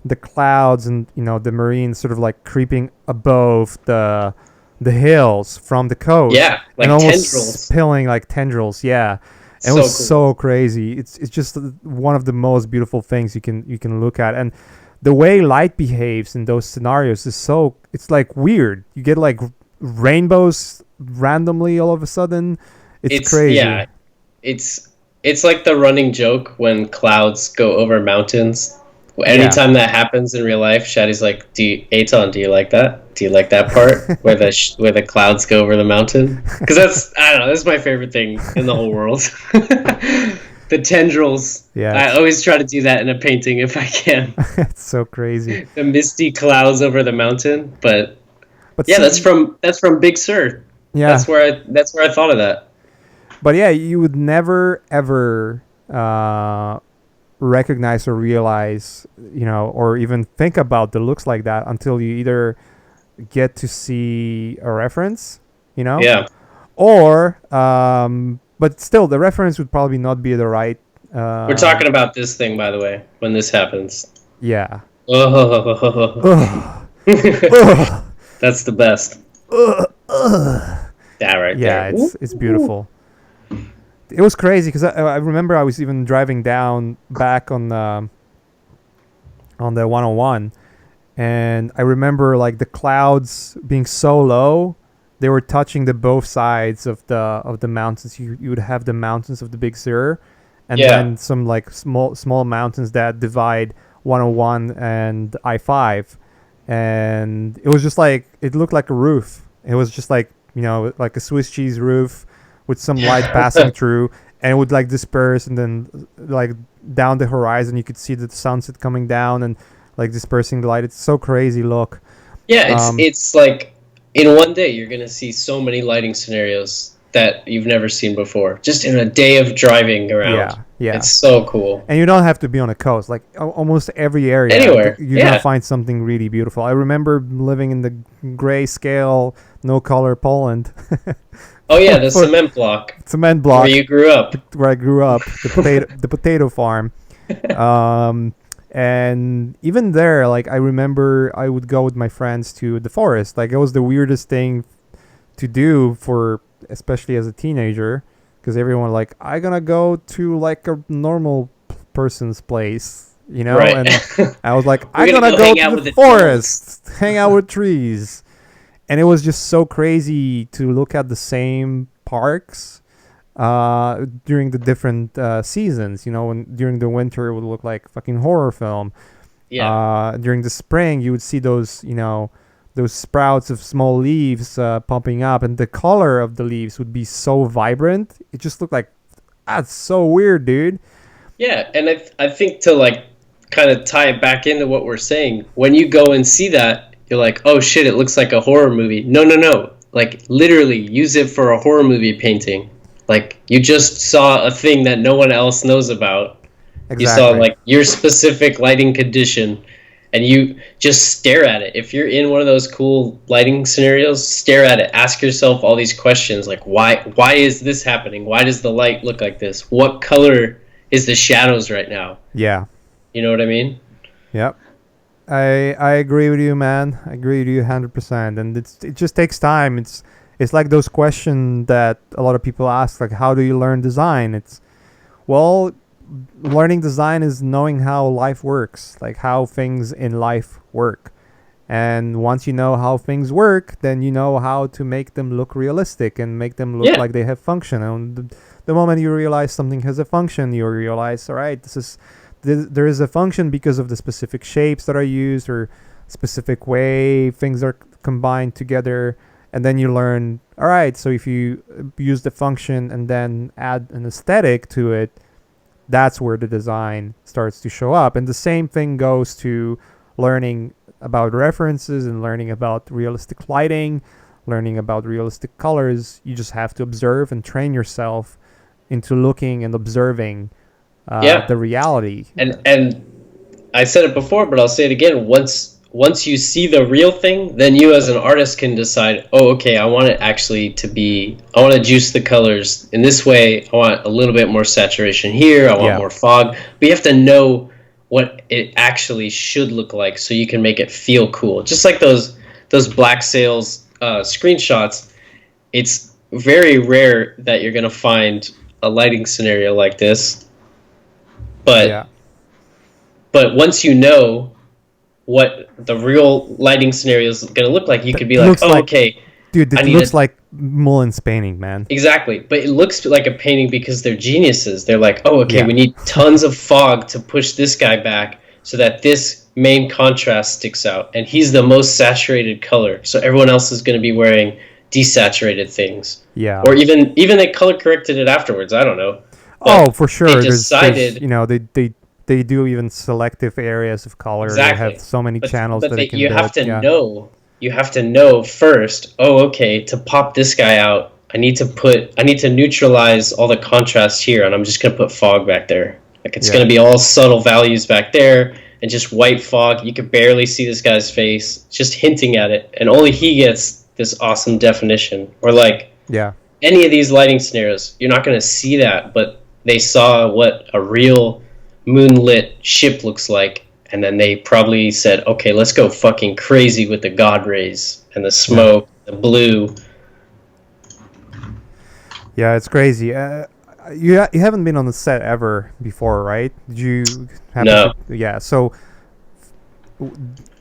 S1: the clouds and the marines sort of like creeping above the hills from the coast,
S2: Yeah,
S1: and
S2: like
S1: almost
S2: tendrils.
S1: spilling like tendrils. Yeah, and it
S2: So
S1: was
S2: cool.
S1: so crazy. It's just one of the most beautiful things you can look at, and the way light behaves in those scenarios is so, it's like weird. You get like rainbows randomly all of a sudden. It's
S2: It's
S1: crazy.
S2: yeah, it's it's like the running joke when clouds go over mountains.
S1: Yeah.
S2: Anytime that happens in real life, Shaddy's like, Eytan, do you like that? Do you like that part where where the clouds go over the mountain? Because that's, I don't know, that's my favorite thing in the whole world. The tendrils.
S1: Yeah,
S2: I always try to do that in a painting if I can.
S1: it's so crazy.
S2: The misty clouds over the mountain. But
S1: But
S2: yeah,
S1: see,
S2: that's from Big Sur.
S1: yeah,
S2: That's where I thought of that.
S1: but yeah, you would never ever recognize or realize, or even think about the looks like that until you either get to see a reference,
S2: Yeah.
S1: or but still, the reference would probably not be the right.
S2: We're talking about this thing, by the way, when this happens.
S1: Yeah.
S2: Oh,
S1: Ugh. Ugh.
S2: that's the best.
S1: Ugh. Ugh.
S2: That right
S1: Yeah,
S2: there.
S1: it's
S2: Ooh.
S1: beautiful. It was crazy because I remember I was even driving down back on the 101, and I remember like the clouds being so low, they were touching the both sides of the mountains. You would have the mountains of the Big Sur, and
S2: Yeah.
S1: then some like small mountains that divide 101 and I-5, and it was just like, it looked like a roof. It was just like, like a Swiss cheese roof with some light passing through, and it would like disperse, and then like down the horizon you could see the sunset coming down and like dispersing the light. It's so crazy look.
S2: Yeah,
S1: um
S2: it's like in one day you're gonna see so many lighting scenarios that you've never seen before. Just in a day of driving around.
S1: yeah, yeah.
S2: It's so cool.
S1: And you don't have to be on a coast. Like almost every area,
S2: Anywhere.
S1: you're gonna
S2: Yeah.
S1: find something really beautiful. I remember living in the grayscale, no color Poland.
S2: Oh yeah, the
S1: For
S2: cement block
S1: cement
S2: where
S1: block
S2: you grew up.
S1: where I grew up, the potato farm. Um, and even there, like I remember, I would go with my friends to the forest. Like it was the weirdest thing to do for, especially as a teenager, because everyone like, I gonna go to like a normal person's place,
S2: Right.
S1: and I was like,
S2: We're
S1: I
S2: gonna
S1: gonna
S2: go
S1: go
S2: hang
S1: to
S2: out
S1: the
S2: with the trees.
S1: forest, hang out with trees. And it was just so crazy to look at the same parks during the different seasons. When during the winter it would look like fucking horror film.
S2: Yeah.
S1: During the spring you would see those sprouts of small leaves pumping up, and the color of the leaves would be so vibrant. It just looked like, that's so weird, dude.
S2: Yeah, and I think to like kind of tie it back into what we're saying, when you go and see that, you're like, oh shit, it looks like a horror movie. No, no, no. Like literally use it for a horror movie painting. Like you just saw a thing that no one else knows about. You saw
S1: Exactly.
S2: like your specific lighting condition and you just stare at it. If you're in one of those cool lighting scenarios, stare at it. Ask yourself all these questions like why is this happening? Why does the light look like this? What color is the shadows right now?
S1: Yeah.
S2: You know what I mean?
S1: Yep. I agree with you, man. I agree with you 100%. And it just takes time. It's like those questions that a lot of people ask, like, how do you learn design? Well, learning design is knowing how life works, like how things in life work. And once you know how things work, then you know how to make them look realistic and make them look
S2: Yeah.
S1: like they have function. And the moment you realize something has a function, you realize, all right, there is a function because of the specific shapes that are used or specific way things are combined together. And then you learn, all right, so if you use the function and then add an aesthetic to it, that's where the design starts to show up. And the same thing goes to learning about references and learning about realistic lighting, learning about realistic colors. You just have to observe and train yourself into looking and observing
S2: Yeah.
S1: the reality.
S2: And I said it before, but I'll say it again. Once you see the real thing, then you as an artist can decide, oh, okay, I want it actually to be, I want to juice the colors in this way. I want a little bit more saturation here. I want
S1: Yeah.
S2: more fog. But you have to know what it actually should look like, so you can make it feel cool. Just like those Black Sails screenshots, it's very rare that you're gonna find a lighting scenario like this.
S1: Yeah.
S2: But once you know what the real lighting scenario is gonna look like, you
S1: That
S2: could be like,
S1: looks
S2: oh,
S1: like,
S2: okay,
S1: dude,
S2: I
S1: it
S2: need
S1: looks
S2: a
S1: like Mullins painting, man.
S2: exactly. But it looks like a painting because they're geniuses. They're like, oh, okay,
S1: Yeah.
S2: we need tons of fog to push this guy back so that this main contrast sticks out, and he's the most saturated color, so everyone else is going to be wearing desaturated things.
S1: Yeah.
S2: Or even they color corrected it afterwards. I don't know,
S1: Oh,
S2: but
S1: for
S2: they
S1: sure. There's
S2: decided
S1: they do even selective areas of color. They have
S2: exactly.
S1: so many channels that they can
S2: You
S1: do
S2: have
S1: it.
S2: to
S1: Yeah.
S2: know. You have to know first. Oh, okay. To pop this guy out, I need to neutralize all the contrast here, and I'm just gonna put fog back there. Like it's
S1: Yeah.
S2: gonna be all subtle values back there, and just white fog. You could barely see this guy's face, just hinting at it, and only he gets this awesome definition. Or like
S1: Yeah.
S2: any of these lighting scenarios, you're not gonna see that, but they saw what a real moonlit ship looks like, and then they probably said, okay, let's go fucking crazy with the god rays and the smoke, the blue.
S1: Yeah, it's crazy. You haven't been on the set ever before, right? Did you have
S2: No.
S1: yeah, so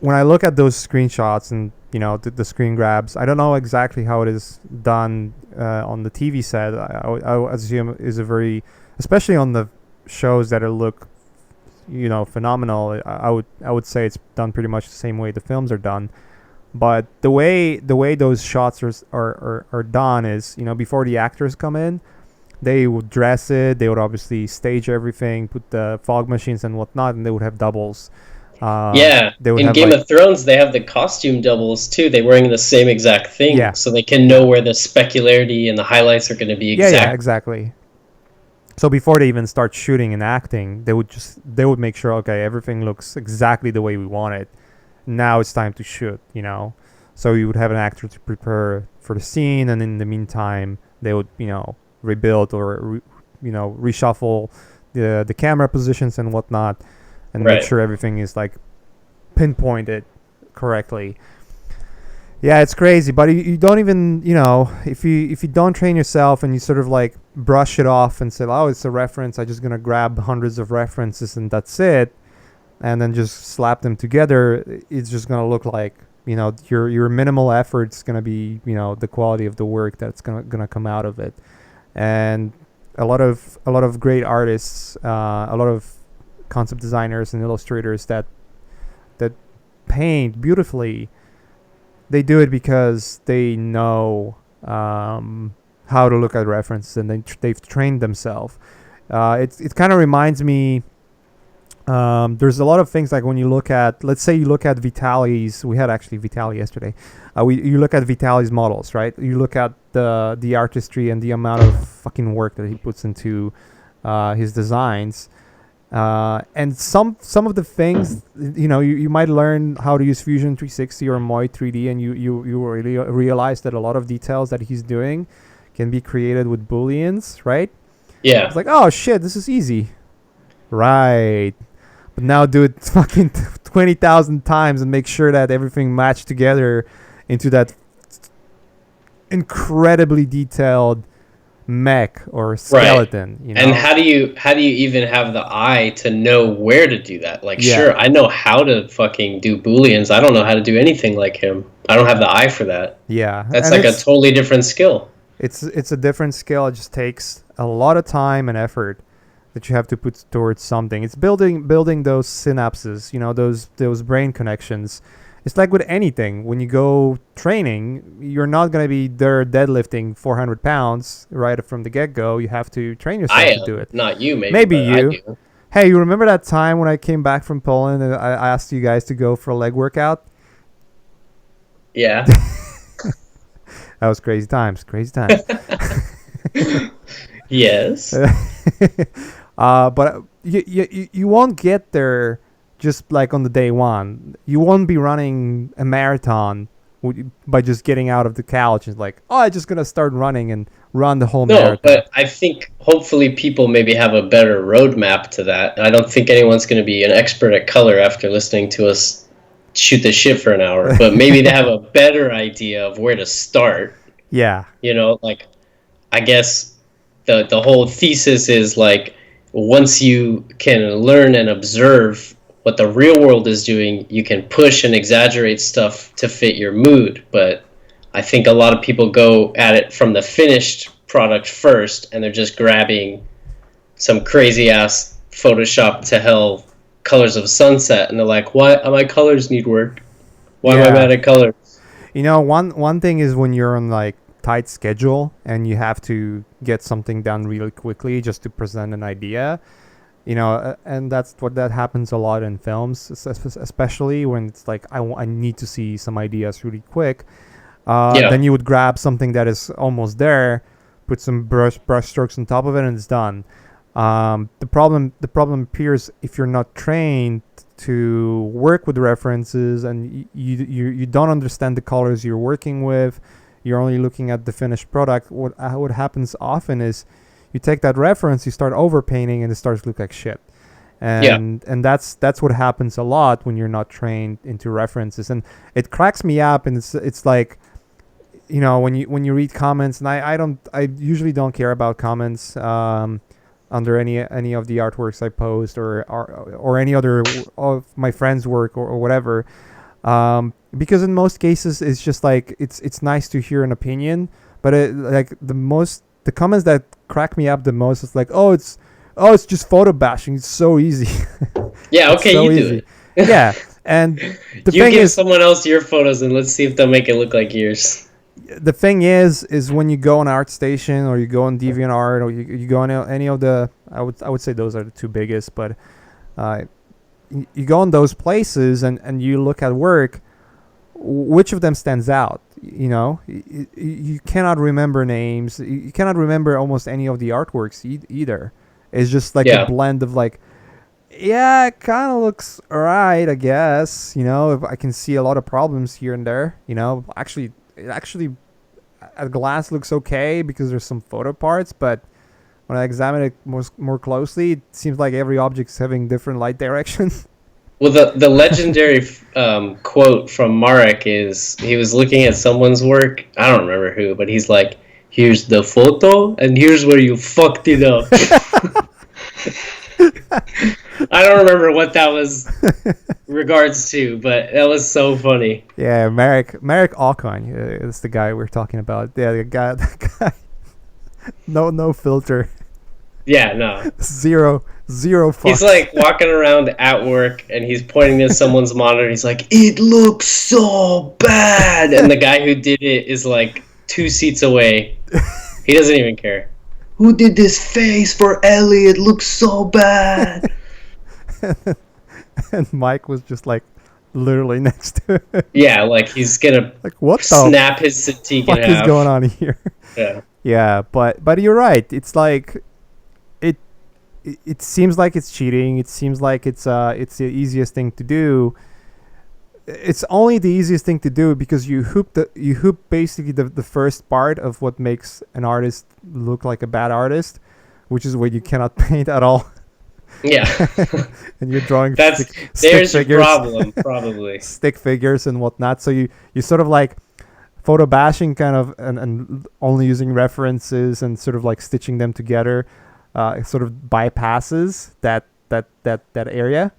S1: when I look at those screenshots and the screen grabs, I don't know exactly how it is done on the TV set. I would assume is a very, especially on the shows that look phenomenal. I would say it's done pretty much the same way the films are done. But the way those shots are done is, before the actors come in, they would dress it. They would obviously stage everything, put the fog machines and whatnot, and they would have doubles.
S2: Yeah,
S1: They would
S2: in
S1: have
S2: Game of Thrones, they have the costume doubles too. They're wearing the same exact thing,
S1: yeah,
S2: so they can know where the specularity and the highlights are going to be
S1: yeah,
S2: exact.
S1: exactly. So before they even start shooting and acting, they would make sure, okay, everything looks exactly the way we want it. Now it's time to shoot. So you would have an actor to prepare for the scene, and in the meantime, they would rebuild or reshuffle the camera positions and whatnot, and make
S2: Right.
S1: sure everything is like pinpointed correctly. Yeah, it's crazy, but you don't even if you don't train yourself and you sort of like brush it off and say, oh, it's a reference, I'm just gonna grab hundreds of references and that's it, and then just slap them together, it's just gonna look like your minimal effort's gonna be the quality of the work that's gonna come out of it. And a lot of great artists, a lot of concept designers and illustrators that paint beautifully, they do it because they know how to look at references, and they've trained themselves. It kind of reminds me. There's a lot of things like when you look at, let's say you look at Vitali's. We had actually Vitali yesterday. You look at Vitali's models, right? You look at the artistry and the amount of fucking work that he puts into his designs. And some of the things, you might learn how to use Fusion 360 or Moi 3D, and you really realize that a lot of details that he's doing can be created with booleans, right?
S2: Yeah.
S1: It's like, oh shit, this is easy, right? But now do it fucking 20,000 times and make sure that everything matched together into that incredibly detailed mech or skeleton.
S2: Right. And how do you even have the eye to know where to do that? Like,
S1: Yeah.
S2: sure, I know how to fucking do booleans. I don't know how to do anything like him. I don't have the eye for that.
S1: Yeah,
S2: That's
S1: and
S2: like a totally different skill.
S1: it's a different skill. It just takes a lot of time and effort that you have to put towards something. It's building those synapses, those brain connections. It's like with anything. When you go training, you're not going to be there deadlifting 400 pounds right from the get-go. You have to train yourself to do it.
S2: Not you, maybe.
S1: Maybe
S2: but
S1: you.
S2: I do.
S1: Hey, you remember that time when I came back from Poland and I asked you guys to go for a leg workout?
S2: Yeah.
S1: That was crazy times. Crazy times.
S2: Yes.
S1: But you won't get there just like on the day one. You won't be running a marathon by just getting out of the couch and like, oh, I'm just gonna start running and run the whole
S2: No,
S1: marathon.
S2: but I think hopefully people maybe have a better roadmap to that. I don't think anyone's going to be an expert at color after listening to us shoot the shit for an hour, but maybe they have a better idea of where to start.
S1: Yeah,
S2: Like I guess the whole thesis is like once you can learn and observe what the real world is doing, you can push and exaggerate stuff to fit your mood. But I think a lot of people go at it from the finished product first, and they're just grabbing some crazy ass Photoshop to hell colors of sunset, and they're like, "Why my colors need work? Why am I
S1: yeah.
S2: bad at color?"
S1: One thing is when you're on like tight schedule and you have to get something done really quickly just to present an idea. And that's what that happens a lot in films, especially when it's like I need to see some ideas really quick.
S2: Yeah,
S1: Then you would grab something that is almost there, put some brush strokes on top of it, and it's done. The problem appears if you're not trained to work with references and you don't understand the colors you're working with. You're only looking at the finished product. What happens often is you take that reference, you start overpainting, and it starts to look like shit.
S2: yeah.
S1: And that's what happens a lot when you're not trained into references, and it cracks me up. And it's like, when you read comments, and I usually don't care about comments under any of the artworks I post, or any other of my friends' work, or whatever, because in most cases it's just like it's nice to hear an opinion, but like the comments that crack me up the most is like, oh, it's just photo bashing, it's so easy.
S2: Yeah,
S1: It's
S2: okay,
S1: so
S2: you do
S1: easy.
S2: it.
S1: Yeah, and the
S2: You
S1: thing
S2: give
S1: is
S2: someone else your photos and let's see if they'll make it look like yours.
S1: the thing is when you go on ArtStation, or you go on DeviantArt, or you go on any of the, I would say those are the two biggest, but uh, you go on those places, and you look at work, which of them stands out? You cannot remember names. You cannot remember almost any of the artworks either. It's just like a
S2: Yeah,
S1: blend of like, yeah, it kind of looks alright, I guess. If I can see a lot of problems here and there. Actually, at glance looks okay because there's some photo parts, but when I examine it more closely, it seems like every object's having different light direction.
S2: well, the legendary quote from Marek is he was looking at someone's work. I don't remember who, but he's like, "Here's the photo, and here's where you fucked it up." I don't remember what that was regards to, but that was so funny.
S1: Yeah, Marek Alcon is the guy we're talking about. Yeah, the guy, no filter,
S2: Yeah, no.
S1: zero
S2: He's
S1: fucks.
S2: like walking around at work and he's pointing to someone's monitor. He's like, "It looks so bad," and the guy who did it is like 2 seats away. He doesn't even care. Who did this face for Ellie? It looks so bad.
S1: And Mike was just like literally next to it.
S2: Yeah, like he's gonna
S1: Like, what the
S2: snap his Cintiq in
S1: fuck is going
S2: half.
S1: on here?
S2: Yeah,
S1: Yeah, but you're right. It's like it it seems like it's cheating. It seems like it's the easiest thing to do. It's only the easiest thing to do because you hoop basically the first part of what makes an artist look like a bad artist, which is what you cannot paint at all.
S2: yeah.
S1: And you're drawing
S2: That's
S1: stick
S2: there's your
S1: figures,
S2: problem, probably.
S1: stick figures and whatnot. So you sort of like photo bashing kind of, and only using references and sort of like stitching them together, sort of bypasses that area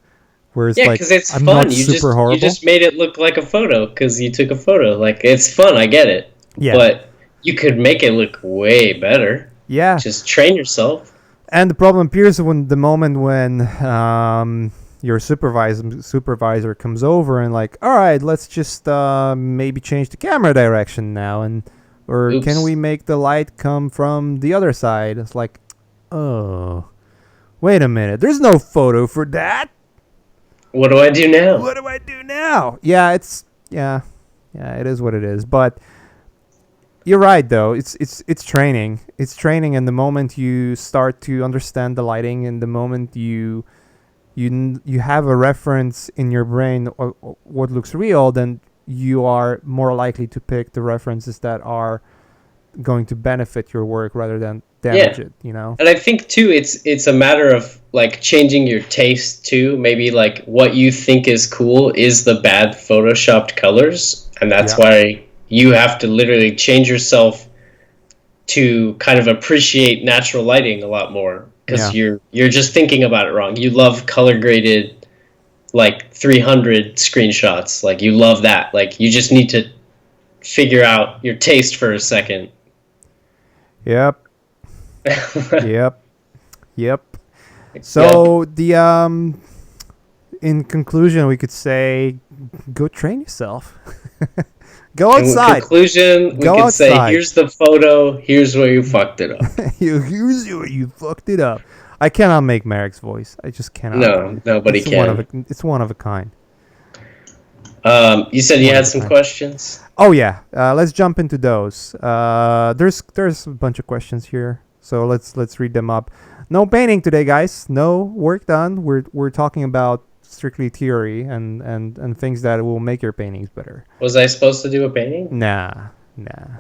S1: where it's
S2: Yeah,
S1: like
S2: because it's
S1: I'm
S2: fun.
S1: not
S2: You
S1: super horrible.
S2: just made it look like a photo because you took a photo. Like it's fun. I get it,
S1: Yeah,
S2: but you could make it look way better.
S1: yeah.
S2: Just train yourself.
S1: And the problem appears when the moment when your supervisor comes over and like, all right, let's just maybe change the camera direction now, and or can
S2: Oops.
S1: we make the light come from the other side? It's like, oh, wait a minute, there's no photo for that.
S2: What do I do now?
S1: What do I do now? Yeah, it is what it is. But you're right, though. It's training. It's training, and the moment you start to understand the lighting, and the moment you have a reference in your brain of what looks real, then you are more likely to pick the references that are going to benefit your work rather than damage it, you know?
S2: And I think too, it's a matter of like changing your taste too. Maybe like what you think is cool is the bad photoshopped colors, and that's why you have to literally change yourself to kind of appreciate natural lighting a lot more, because you're just thinking about it wrong. You love color graded like 300 screenshots, like you love that. Like you just need to figure out your taste for a second.
S1: Yep. Yep. So the in conclusion, we could say, go train yourself. Go outside.
S2: In conclusion, we could say, here's the photo. Here's where you fucked it up.
S1: Here's where you fucked it up. I cannot make Marek's voice. I just cannot.
S2: No, nobody can.
S1: It's one of a kind.
S2: You said you had some questions?
S1: Oh yeah. Let's jump into those. There's a bunch of questions here, so let's read them up. No painting today, guys. No work done. We're talking about strictly theory and things that will make your paintings better.
S2: Was I supposed to do a painting?
S1: Nah.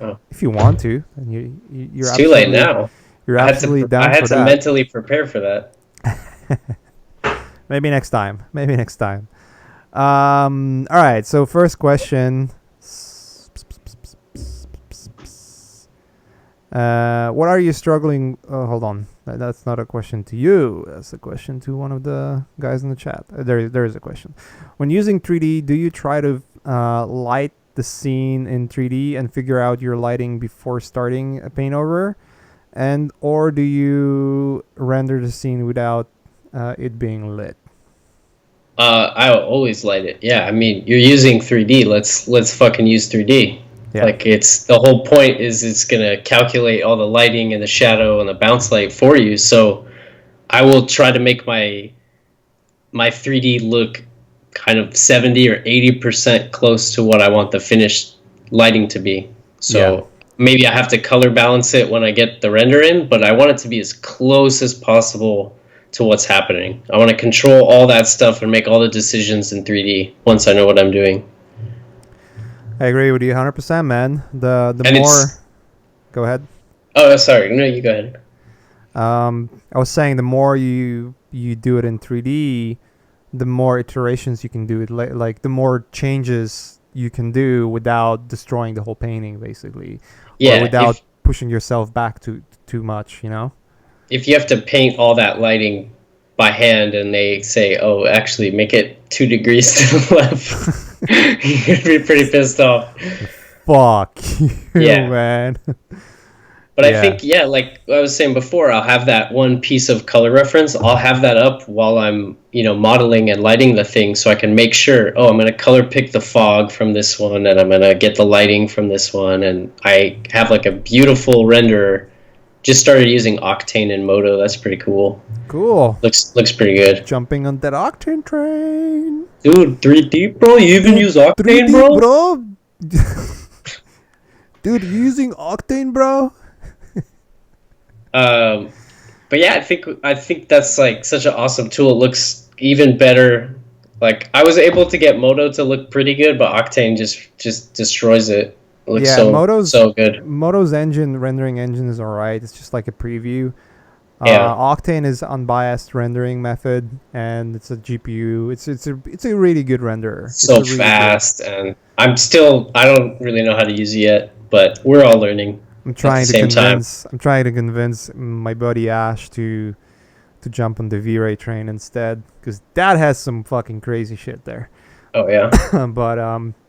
S1: Oh. If you want to, then you're
S2: it's too late now.
S1: You're absolutely down for that.
S2: I had to mentally prepare for that.
S1: Maybe next time. All right. So first question. What are you struggling? Hold on. That's not a question to you. That's a question to one of the guys in the chat. There is a question. When using 3D, do you try to light the scene in 3D and figure out your lighting before starting a paint over? Or do you render the scene without it being lit?
S2: I always light it. Yeah, I mean, you're using 3D. Let's fucking use 3D. Yeah. Like it's the whole point is it's gonna calculate all the lighting and the shadow and the bounce light for you. So I will try to make my 3D look kind of 70 or 80% close to what I want the finished lighting to be. So maybe I have to color balance it when I get the render in, but I want it to be as close as possible to what's happening. I want to control all that stuff and make all the decisions in 3D once I know what I'm doing.
S1: I agree with you 100%, man. The more... Go ahead.
S2: Oh, sorry. No, you go ahead.
S1: I was saying the more you do it in 3D, the more iterations you can do it. Like the more changes you can do without destroying the whole painting, basically.
S2: Yeah.
S1: Or without pushing yourself back too much, you know?
S2: If you have to paint all that lighting by hand and they say, oh, actually make it 2 degrees to the left... You're gonna be pretty pissed off.
S1: Fuck you, man.
S2: But I think, like I was saying before, I'll have that one piece of color reference. I'll have that up while I'm, modeling and lighting the thing, so I can make sure, I'm going to color pick the fog from this one, and I'm going to get the lighting from this one, and I have like a beautiful renderer. Just started using Octane and Modo. That's pretty cool.
S1: Cool.
S2: Looks pretty good.
S1: Jumping on that Octane train.
S2: Dude, 3D, bro? You even use Octane,
S1: 3D, bro? Dude, you using Octane, bro?
S2: But yeah, I think that's like such an awesome tool. It looks even better. Like I was able to get Modo to look pretty good, but Octane just destroys it. It looks so good.
S1: Modo's rendering engine is alright. It's just like a preview. Octane is unbiased rendering method, and it's a GPU. It's a really good renderer.
S2: So really fast, and I don't really know how to use it yet, but we're all learning. I'm trying
S1: to convince my buddy Ash to jump on the V-Ray train instead, because that has some fucking crazy shit there.
S2: Oh yeah.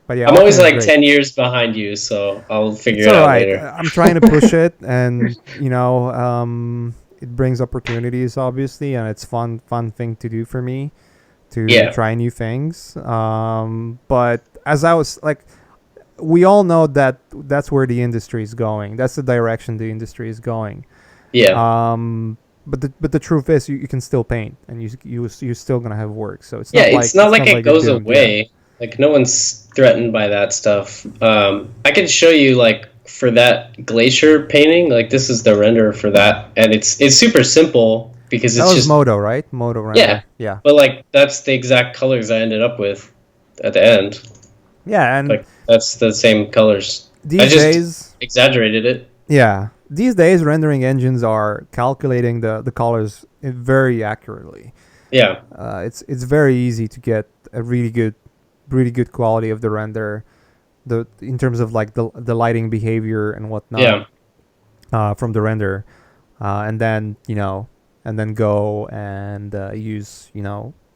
S1: But yeah,
S2: I'm always like 10 years behind you, so I'll figure it out later.
S1: I'm trying to push it, and it brings opportunities, obviously, and it's fun thing to do for me to try new things. But as I was like, we all know that that's where the industry is going. That's the direction the industry is going.
S2: Yeah.
S1: But the truth is, you can still paint, and you're still gonna have work. So it's
S2: not like it goes away. Yeah. Like no one's threatened by that stuff. I can show you like for that glacier painting. Like this is the render for that, and it's super simple because it's just
S1: Modo, right? Modo render. Yeah.
S2: But like that's the exact colors I ended up with at the end.
S1: Yeah, and
S2: like that's the same colors.
S1: I just
S2: exaggerated it.
S1: Yeah. These days, rendering engines are calculating the colors very accurately.
S2: Yeah,
S1: It's very easy to get a really good quality of the render, the in terms of like the lighting behavior and whatnot
S2: yeah,
S1: from the render, and then and then go and use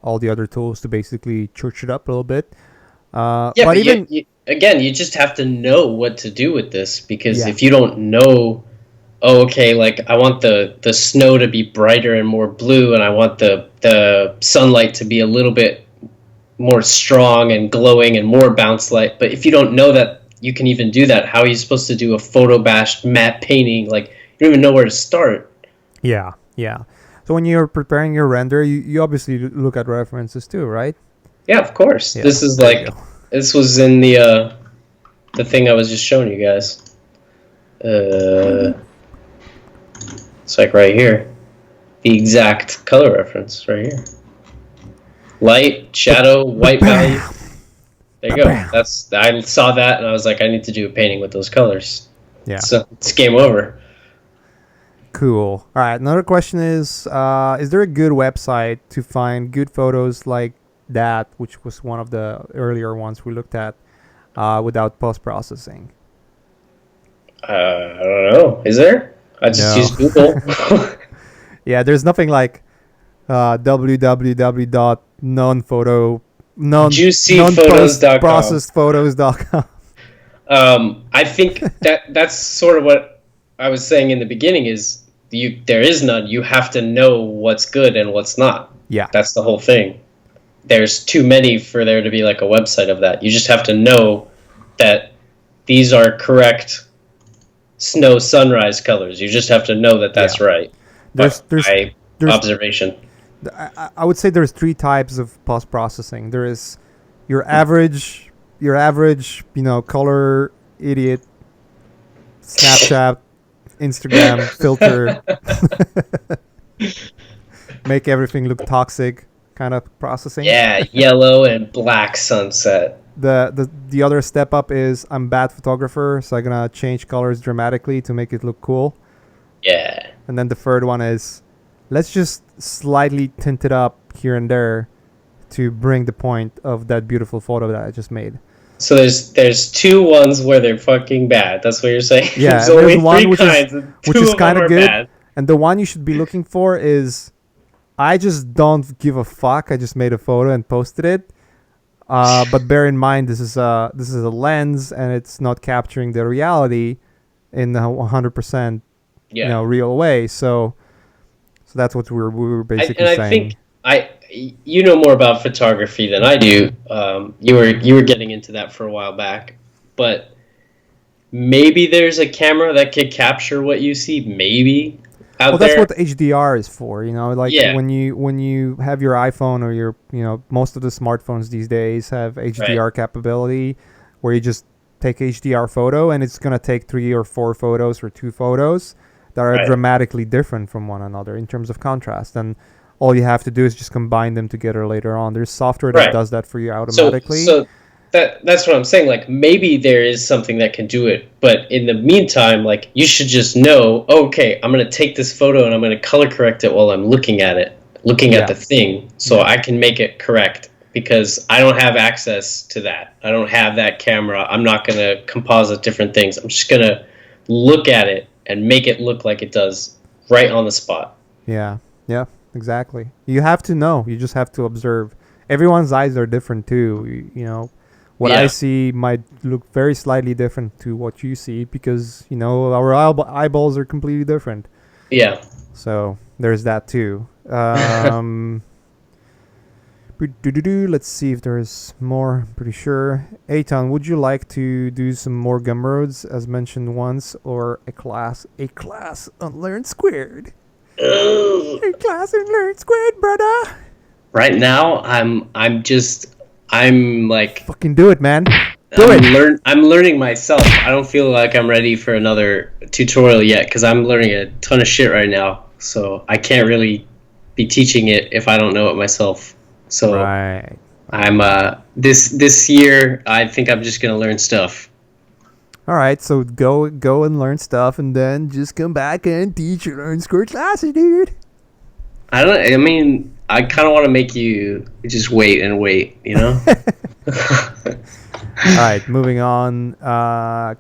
S1: all the other tools to basically church it up a little bit.
S2: yeah.
S1: But
S2: But
S1: even
S2: again, you just have to know what to do with this, because
S1: yeah,
S2: if you don't know, oh, okay, like I want the snow to be brighter and more blue, and I want the sunlight to be a little bit more strong and glowing and more bounce light. But if you don't know that you can even do that, how are you supposed to do a photo bash matte painting? Like, you don't even know where to start.
S1: yeah, yeah. So when you're preparing your render, you obviously look at references too, right?
S2: Yeah, of course.
S1: Yeah,
S2: This is
S1: there you go.
S2: like, this was in the thing I was just showing you guys. Uh, it's like right here, the exact color reference right here. Light,
S1: But
S2: shadow,
S1: but
S2: white value.
S1: bam,
S2: There you
S1: bam,
S2: go.
S1: bam.
S2: That's, I saw that and I was like, I need to do a painting with those colors.
S1: Yeah.
S2: So it's game over.
S1: Cool. All right. Another question is there a good website to find good photos like that, which was one of the earlier ones we looked at, without post processing?
S2: I don't know. Is there? I just
S1: No.
S2: use Google.
S1: Yeah, there's nothing like www.nonphoto non post
S2: JuicyPhotos.com.
S1: processed photos.com.
S2: I think that's sort of what I was saying in the beginning, is there is none. You have to know what's good and what's not.
S1: Yeah.
S2: That's the whole thing. There's too many for there to be like a website of that. You just have to know that these are correct snow sunrise colors. You just have to know that
S1: Yeah.
S2: that's right
S1: There's there's
S2: by
S1: there's
S2: observation.
S1: I would say there's three types of post processing. There is your average, color idiot, Snapchat, Instagram filter, make everything look toxic kind of processing.
S2: Yeah, yellow and black sunset.
S1: The other step up is I'm bad photographer, so I'm gonna change colors dramatically to make it look cool.
S2: Yeah.
S1: And then the third one is let's just slightly tint it up here and there to bring the point of that beautiful photo that I just made.
S2: So there's two ones where they're fucking bad. That's what you're saying.
S1: Yeah,
S2: There's
S1: and there's
S2: only
S1: one
S2: three kinds, and
S1: which
S2: two
S1: is
S2: of them
S1: kind of
S2: are
S1: good,
S2: bad.
S1: and the one you should be looking for is I just don't give a fuck. I just made a photo and posted it. But bear in mind this is a lens and it's not capturing the reality in the 100%
S2: Yeah.
S1: real way. So that's what we were basically
S2: And I
S1: saying.
S2: think you know more about photography than I do. You were getting into that for a while back, but maybe there's a camera that could capture what you see. Maybe
S1: Well,
S2: out
S1: that's
S2: there.
S1: what HDR is for. Like
S2: Yeah.
S1: when you have your iPhone or your most of the smartphones these days have
S2: Right.
S1: HDR capability, where you just take HDR photo and it's gonna take 3 or 4 photos or 2 photos that are
S2: Right.
S1: dramatically different from one another in terms of contrast, and all you have to do is just combine them together later on. There's software that
S2: Right.
S1: does that for you
S2: So
S1: automatically.
S2: so that's what I'm saying. Like, maybe there is something that can do it, but in the meantime, like, you should just know, okay, I'm gonna take this photo and I'm gonna color correct it while I'm looking at it, looking at
S1: Yeah,
S2: the thing, so
S1: yeah,
S2: I can make it correct, because I don't have access to that. I don't have that camera. I'm not gonna composite different things. I'm just gonna look at it and make it look like it does right on the spot.
S1: yeah, yeah. Exactly. You have to know. You just have to observe. Everyone's eyes are different too. What I
S2: Yeah.
S1: see might look very slightly different to what you see because our eyeballs are completely different.
S2: Yeah.
S1: So there's that too. Let's see if there's more. I'm pretty sure. Eytan, would you like to do some more gumroads as mentioned once, or a class on Learn Squared?
S2: Ugh.
S1: A class on Learn Squared, brother.
S2: Right now, I'm like,
S1: Fucking do it, man. Do it.
S2: I'm learning myself. I don't feel like I'm ready for another tutorial yet, because I'm learning a ton of shit right now. So I can't really be teaching it if I don't know it myself. So
S1: Right.
S2: I'm this year, I think I'm just gonna learn stuff.
S1: All right, so go and learn stuff, and then just come back and teach and learn score classes, dude.
S2: I don't. I mean, I kind of want to make you just wait and wait. You know.
S1: All right, moving on.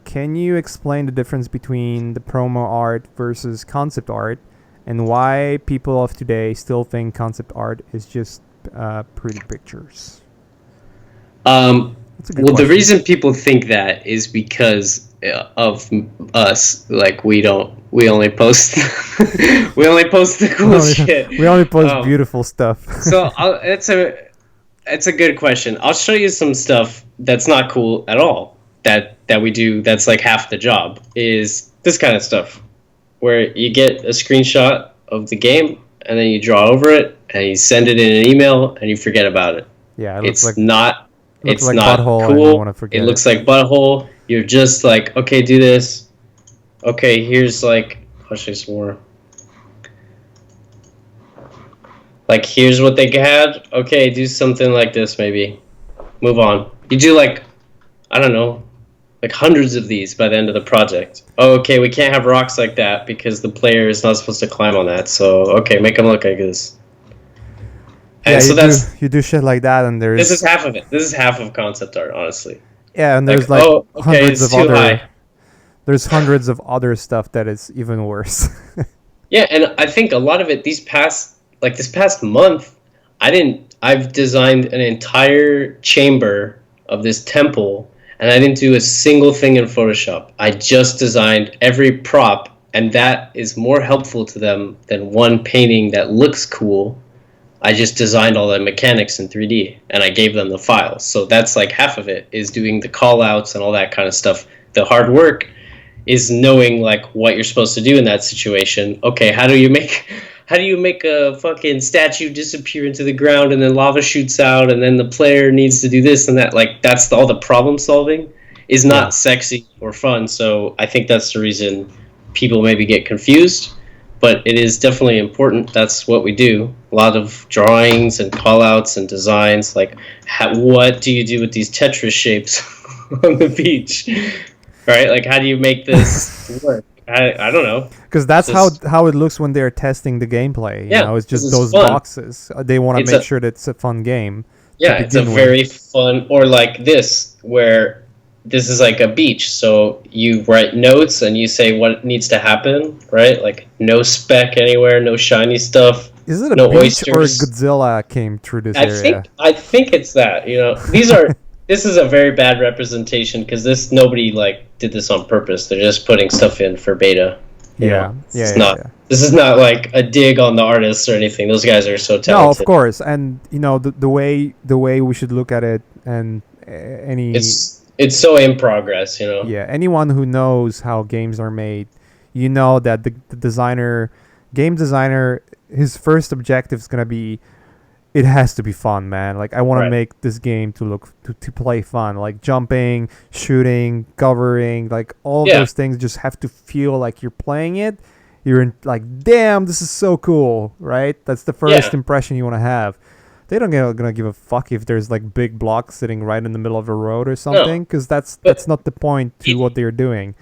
S1: Can you explain the difference between the promo art versus concept art, and why people of today still think concept art is just pretty pictures? That's a good
S2: Well, the
S1: question.
S2: reason people think that is because of us. Like we only post, we only post the cool shit.
S1: We only post beautiful stuff.
S2: So it's a good question. I'll show you some stuff that's not cool at all. That we do. That's like half the job. Is this kind of stuff where you get a screenshot of the game and then you draw over it and you send it in an email and you forget about it.
S1: Yeah,
S2: It's not. It's
S1: like
S2: not
S1: butthole and you
S2: cool.
S1: wanna forget
S2: It looks like butthole. You're just like, okay, do this. Okay, here's like, I'll show you some more. Like, here's what they had. Okay, do something like this, maybe. Move on. You do like, I don't know, like hundreds of these by the end of the project. Oh, okay, we can't have rocks like that because the player is not supposed to climb on that. So, okay, make them look like this. And
S1: Yeah,
S2: so
S1: you do shit like that, and
S2: this is half of it. This is half of concept art, honestly.
S1: yeah, and there's
S2: Like, oh, okay,
S1: hundreds
S2: it's
S1: of
S2: too
S1: other
S2: high.
S1: there's hundreds of other stuff that is even worse.
S2: Yeah, and I think a lot of it this past month, I've designed an entire chamber of this temple, and I didn't do a single thing in Photoshop. I just designed every prop, and that is more helpful to them than one painting that looks cool. I just designed all the mechanics in 3D, and I gave them the files. So that's like half of it, is doing the call outs and all that kind of stuff. The hard work is knowing like what you're supposed to do in that situation. Okay, how do you make a fucking statue disappear into the ground and then lava shoots out and then the player needs to do this and that? Like that's all the problem solving is not
S1: Yeah.
S2: sexy or fun. So I think that's the reason people maybe get confused. But it is definitely important. That's what we do. A lot of drawings and call-outs and designs. Like, what do you do with these Tetris shapes on the beach? Right? Like, how do you make this work? I don't know.
S1: Because that's
S2: Just-
S1: how it looks when they're testing the gameplay. You
S2: Yeah,
S1: know, it's just
S2: 'cause it's
S1: those
S2: fun.
S1: boxes. They want to
S2: It's
S1: make
S2: a-
S1: sure that it's a fun game.
S2: Yeah, it's a
S1: begin with.
S2: very fun, or like this, where this is like a beach. So you write notes and you say what needs to happen, right? Like no speck anywhere, no shiny stuff.
S1: Is it a
S2: No
S1: beach
S2: oysters.
S1: or Godzilla came through this
S2: I
S1: area?
S2: think it's that. You know, these are. This is a very bad representation because nobody like did this on purpose. They're just putting stuff in for beta. You
S1: Yeah,
S2: know?
S1: yeah,
S2: It's
S1: yeah,
S2: not.
S1: yeah.
S2: This is not like a dig on the artists or anything. Those guys are so
S1: No,
S2: talented.
S1: of course, and you know the way we should look at it, and any
S2: It's so in progress. You know.
S1: yeah, anyone who knows how games are made, you know that the game designer, his first objective is gonna be, it has to be fun, man. Like I want
S2: Right.
S1: to make this game to play fun, like jumping, shooting, covering, like all
S2: Yeah.
S1: those things just have to feel like you're playing it. You're in, like, damn, this is so cool, right? That's the first
S2: Yeah.
S1: impression you want to have. They don't gonna give a fuck if there's like big blocks sitting right in the middle of a road or something, because that's not the point to what they're doing.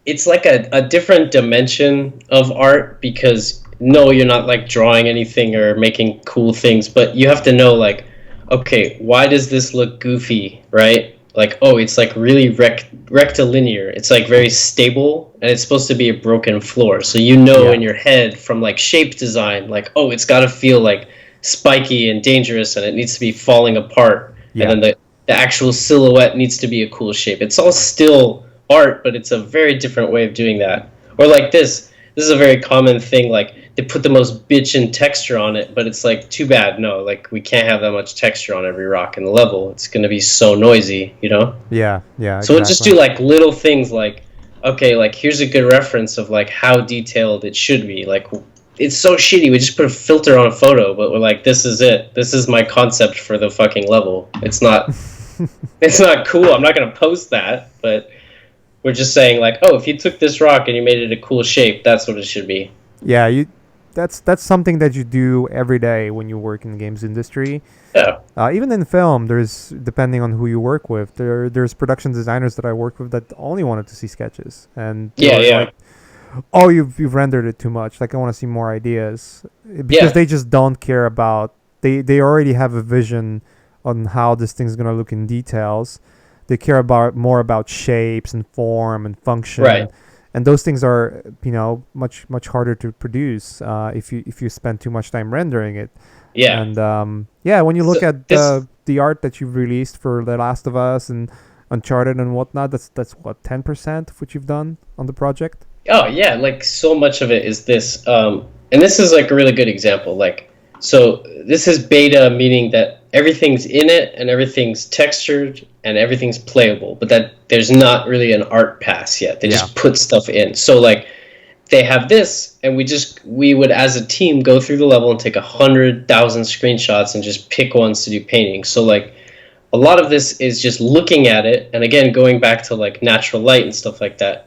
S2: It's like a different dimension of art because no, you're not like drawing anything or making cool things, but you have to know like, okay, why does this look goofy, right? Like, oh, it's like really rectilinear. It's like very stable, and it's supposed to be a broken floor. So you know
S1: Yeah.
S2: in your head from like shape design, like, oh, it's got to feel like spiky and dangerous, and it needs to be falling apart.
S1: Yeah.
S2: And then the actual silhouette needs to be a cool shape. It's all still art, but it's a very different way of doing that. Or like this. This is a very common thing. Like they put the most bitchin' texture on it, but it's like too bad. No, like we can't have that much texture on every rock in the level. It's gonna be so noisy, you know.
S1: Yeah, yeah.
S2: So we'll just do like little things like, okay, like here's a good reference of like how detailed it should be. Like it's so shitty. We just put a filter on a photo, but we're like, this is it. This is my concept for the fucking level. It's not. It's not cool. I'm not gonna post that, but we're just saying like, oh, if you took this rock and you made it a cool shape, that's what it should be.
S1: Yeah, that's something that you do every day when you work in the games industry.
S2: Yeah.
S1: Even in film, there's, depending on who you work with, there's production designers that I work with that only wanted to see sketches, and they
S2: Yeah,
S1: were
S2: yeah.
S1: like, "Oh, you've rendered it too much. Like, I want to see more ideas," because
S2: Yeah.
S1: they just don't care about. They already have a vision on how this thing's gonna look in details. They care about more about shapes and form and function,
S2: Right.
S1: and those things are, much harder to produce if you spend too much time rendering it.
S2: Yeah.
S1: And yeah, when you
S2: So
S1: look at
S2: this
S1: the art that you've released for The Last of Us and Uncharted and whatnot, that's what, 10% of what you've done on the project.
S2: Oh yeah, like so much of it is this, and this is like a really good example. Like, so this is beta, meaning that everything's in it and everything's textured and everything's playable, but that there's not really an art pass yet. They
S1: Yeah.
S2: just put stuff in. So like they have this, and we would as a team go through the level and take 100,000 screenshots and just pick ones to do painting. So like a lot of this is just looking at it, and again going back to like natural light and stuff like that.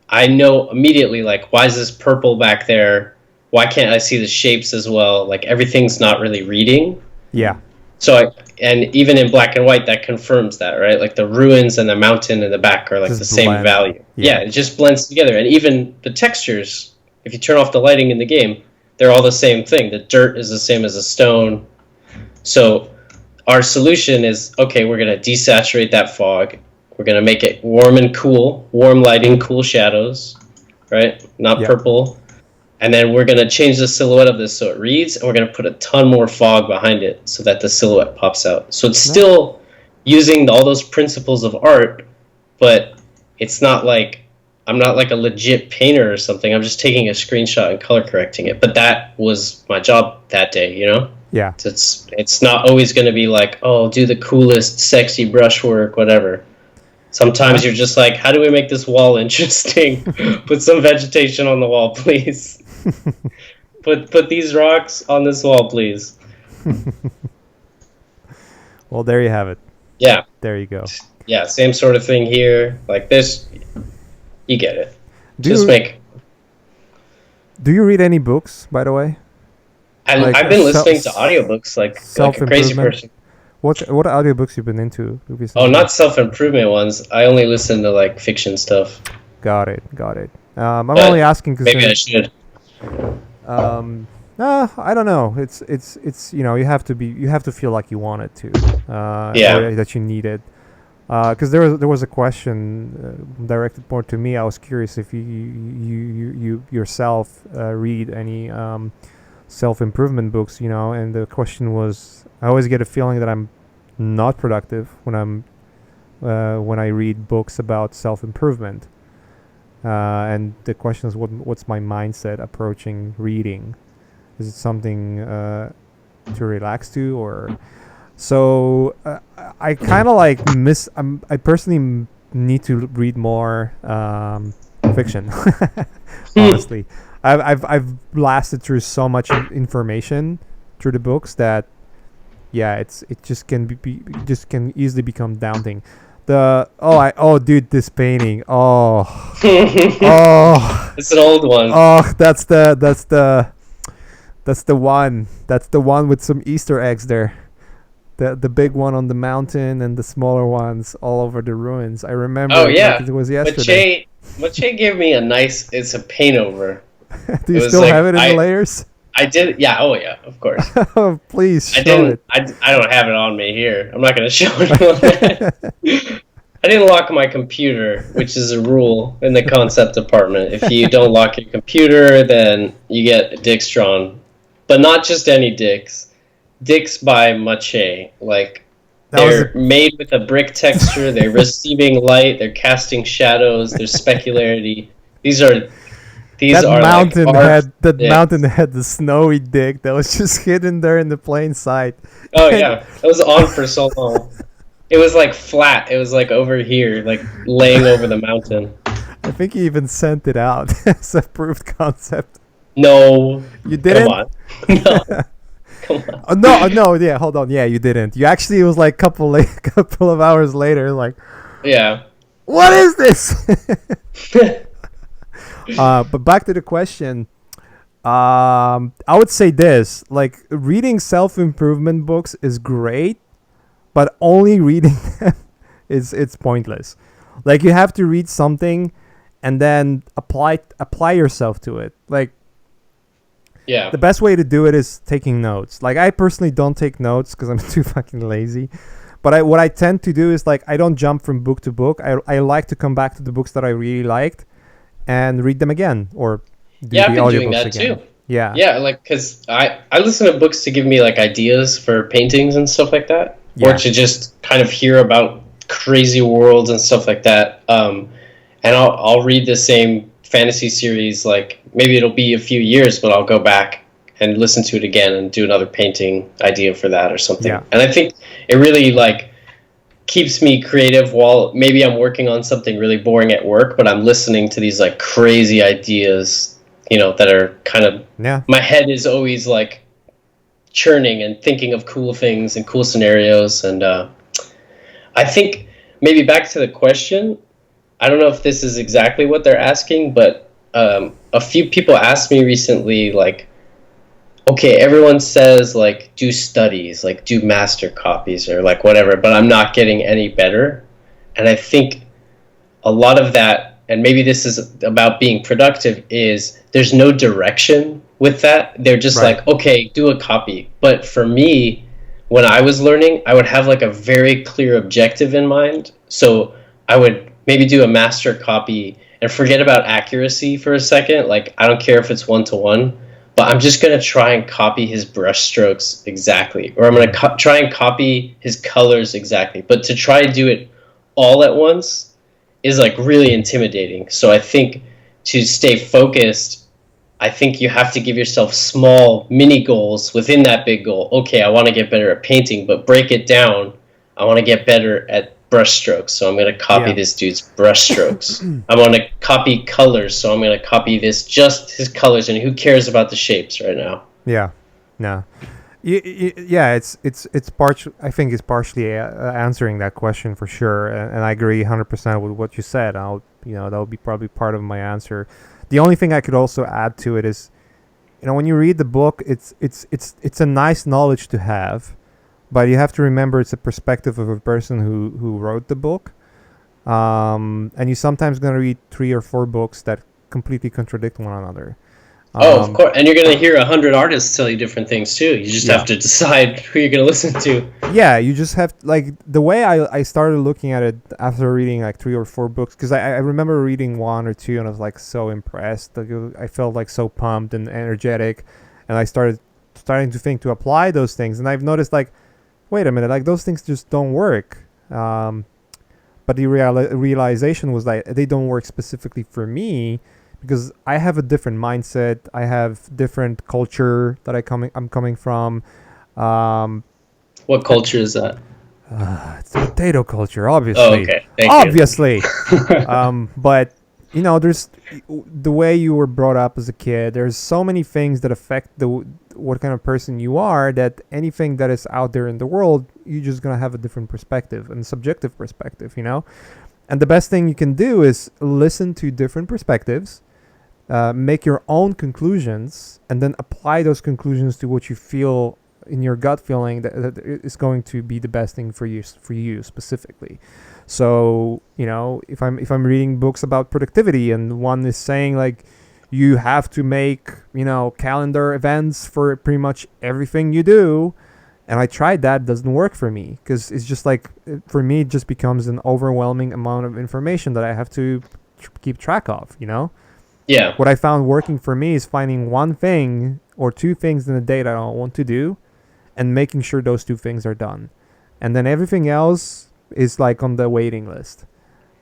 S2: I know immediately, like, why is this purple back there? Why can't I see the shapes as well? Like, everything's not really reading.
S1: Yeah.
S2: And even in black and white, that confirms that, right? Like, the ruins and the mountain in the back are, like,
S1: Just
S2: the same
S1: blend.
S2: value.
S1: Yeah.
S2: Yeah, it just blends together. And even the textures, if you turn off the lighting in the game, they're all the same thing. The dirt is the same as the stone. So our solution is, okay, we're going to desaturate that fog. We're going to make it warm and cool, warm lighting, cool shadows, right? Not
S1: Yeah.
S2: purple. And then we're going to change the silhouette of this so it reads, and we're going to put a ton more fog behind it so that the silhouette pops out. So it's still using all those principles of art, but it's not like, I'm not like a legit painter or something. I'm just taking a screenshot and color correcting it. But that was my job that day, you know?
S1: Yeah.
S2: It's not always going to be like, oh, do the coolest, sexy brushwork, whatever. Sometimes you're just like, how do we make this wall interesting? Put some vegetation on the wall, please. Put these rocks on this wall, please.
S1: Well, there you have it.
S2: Yeah.
S1: There you go.
S2: Yeah, same sort of thing here. Like this, you get it.
S1: Do you read any books, by the way? Like,
S2: I've been listening to audiobooks like a crazy person.
S1: What audiobooks you've been into recently?
S2: Oh, not self-improvement ones. I only listen to like fiction stuff.
S1: Got it. I'm only asking because
S2: maybe I should.
S1: I don't know. It's you have to feel like you want it to.
S2: Yeah.
S1: Or that you need it. Because there was a question directed more to me. I was curious if you yourself read any self-improvement books, and the question was, I always get a feeling that I'm not productive when I read books about self-improvement. And the question is, what's my mindset approaching reading? Is it something to relax to, or so? I kind of like I personally need to read more fiction. Honestly, I've blasted through so much information through the books that it just can easily become daunting. Dude, this painting.
S2: It's an old one.
S1: That's the one. That's the one with some Easter eggs there. The big one on the mountain and the smaller ones all over the ruins. I remember.
S2: Oh yeah,
S1: like it was yesterday.
S2: Maciej gave me it's a paint over.
S1: Do you still have it in the layers?
S2: I did. Yeah. Oh yeah. Of course.
S1: Oh, please show it.
S2: I don't have it on me here. I'm not going to show it. I didn't lock my computer, which is a rule in the concept department. If you don't lock your computer, then you get dicks drawn. But not just any dicks. Dicks by Maciej. Like, they're made with a brick texture. They're receiving light. They're casting shadows. There's specularity. These are
S1: mountain
S2: like
S1: mountain had the snowy dick that was just hidden there in the plain sight.
S2: Oh yeah, it was on for so long. It was like flat. It was like over here, like laying over the mountain.
S1: I think you even sent it out as a proved concept.
S2: No,
S1: you didn't.
S2: Come on. No. Come on.
S1: No. Yeah, hold on. Yeah, you didn't. You actually, it was like couple of hours later. Like,
S2: yeah.
S1: What is this? But back to the question. I would say this: like reading self-improvement books is great, but only reading them is it's pointless. Like you have to read something and then apply yourself to it. Like
S2: Yeah.
S1: the best way to do it is taking notes. Like I personally don't take notes because I'm too fucking lazy. But what I tend to do is like I don't jump from book to book. I like to come back to the books that I really liked and read them again or do
S2: Yeah, I've
S1: the
S2: been doing
S1: audiobooks
S2: that too.
S1: again. Yeah.
S2: Yeah, like because I listen to books to give me like ideas for paintings and stuff like that, or
S1: Yeah.
S2: to just kind of hear about crazy worlds and stuff like that. And I'll read the same fantasy series, like maybe it'll be a few years, but I'll go back and listen to it again and do another painting idea for that or something.
S1: Yeah.
S2: And I think it really like keeps me creative while maybe I'm working on something really boring at work, but I'm listening to these like crazy ideas, that are kind of,
S1: Yeah.
S2: my head is always like churning and thinking of cool things and cool scenarios. And I think maybe back to the question, I don't know if this is exactly what they're asking, but a few people asked me recently, like, okay, everyone says like do studies, like do master copies or like whatever, but I'm not getting any better. And I think a lot of that, and maybe this is about being productive, is there's no direction with that. They're just
S1: Right.
S2: like, okay, do a copy. But for me, when I was learning, I would have like a very clear objective in mind. So I would maybe do a master copy and forget about accuracy for a second. Like, I don't care if it's 1-to-1, but I'm just going to try and copy his brush strokes exactly. Or I'm going to try and copy his colors exactly. But to try to do it all at once is like really intimidating. So I think to stay focused, I think you have to give yourself small mini goals within that big goal. Okay, I want to get better at painting, but break it down. I want to get better at brush strokes, so I'm going to copy
S1: Yeah.
S2: this dude's brush strokes. I want to copy colors, so I'm going to copy just his colors, and who cares about the shapes right now?
S1: Yeah. No. Yeah, it's I think it's partially answering that question for sure, and I agree 100% with what you said. That would be probably part of my answer. The only thing I could also add to it is, when you read the book, it's a nice knowledge to have, but you have to remember it's a perspective of a person who wrote the book, and you're sometimes gonna read 3 or 4 books that completely contradict one another.
S2: Oh, of course. And you're going to hear 100 artists tell you different things too. You just
S1: Yeah.
S2: have to decide who you're going to listen to.
S1: Yeah, you just have like the way I started looking at it after reading like 3 or 4 books, because I remember reading 1 or 2 and I was like so impressed. Like I felt like so pumped and energetic, and I starting to think to apply those things, and I've noticed like, wait a minute, like those things just don't work. But the realization was like they don't work specifically for me, because I have a different mindset. I have different culture that I'm coming from. Um,
S2: What culture is that?
S1: it's potato culture, obviously.
S2: Oh, okay. Thank
S1: Obviously.
S2: you.
S1: But there's the way you were brought up as a kid. There's so many things that affect what kind of person you are, that anything that is out there in the world, you're just gonna have a different perspective and subjective perspective. And the best thing you can do is listen to different perspectives, make your own conclusions, and then apply those conclusions to what you feel in your gut feeling that is going to be the best thing for you specifically. So if I'm reading books about productivity, and one is saying like you have to make calendar events for pretty much everything you do, and I tried that, doesn't work for me, because it's just like, for me, it just becomes an overwhelming amount of information that I have to keep track of.
S2: Yeah.
S1: What I found working for me is finding 1 thing or 2 things in a day that I want to do, and making sure those 2 things are done, and then everything else is like on the waiting list.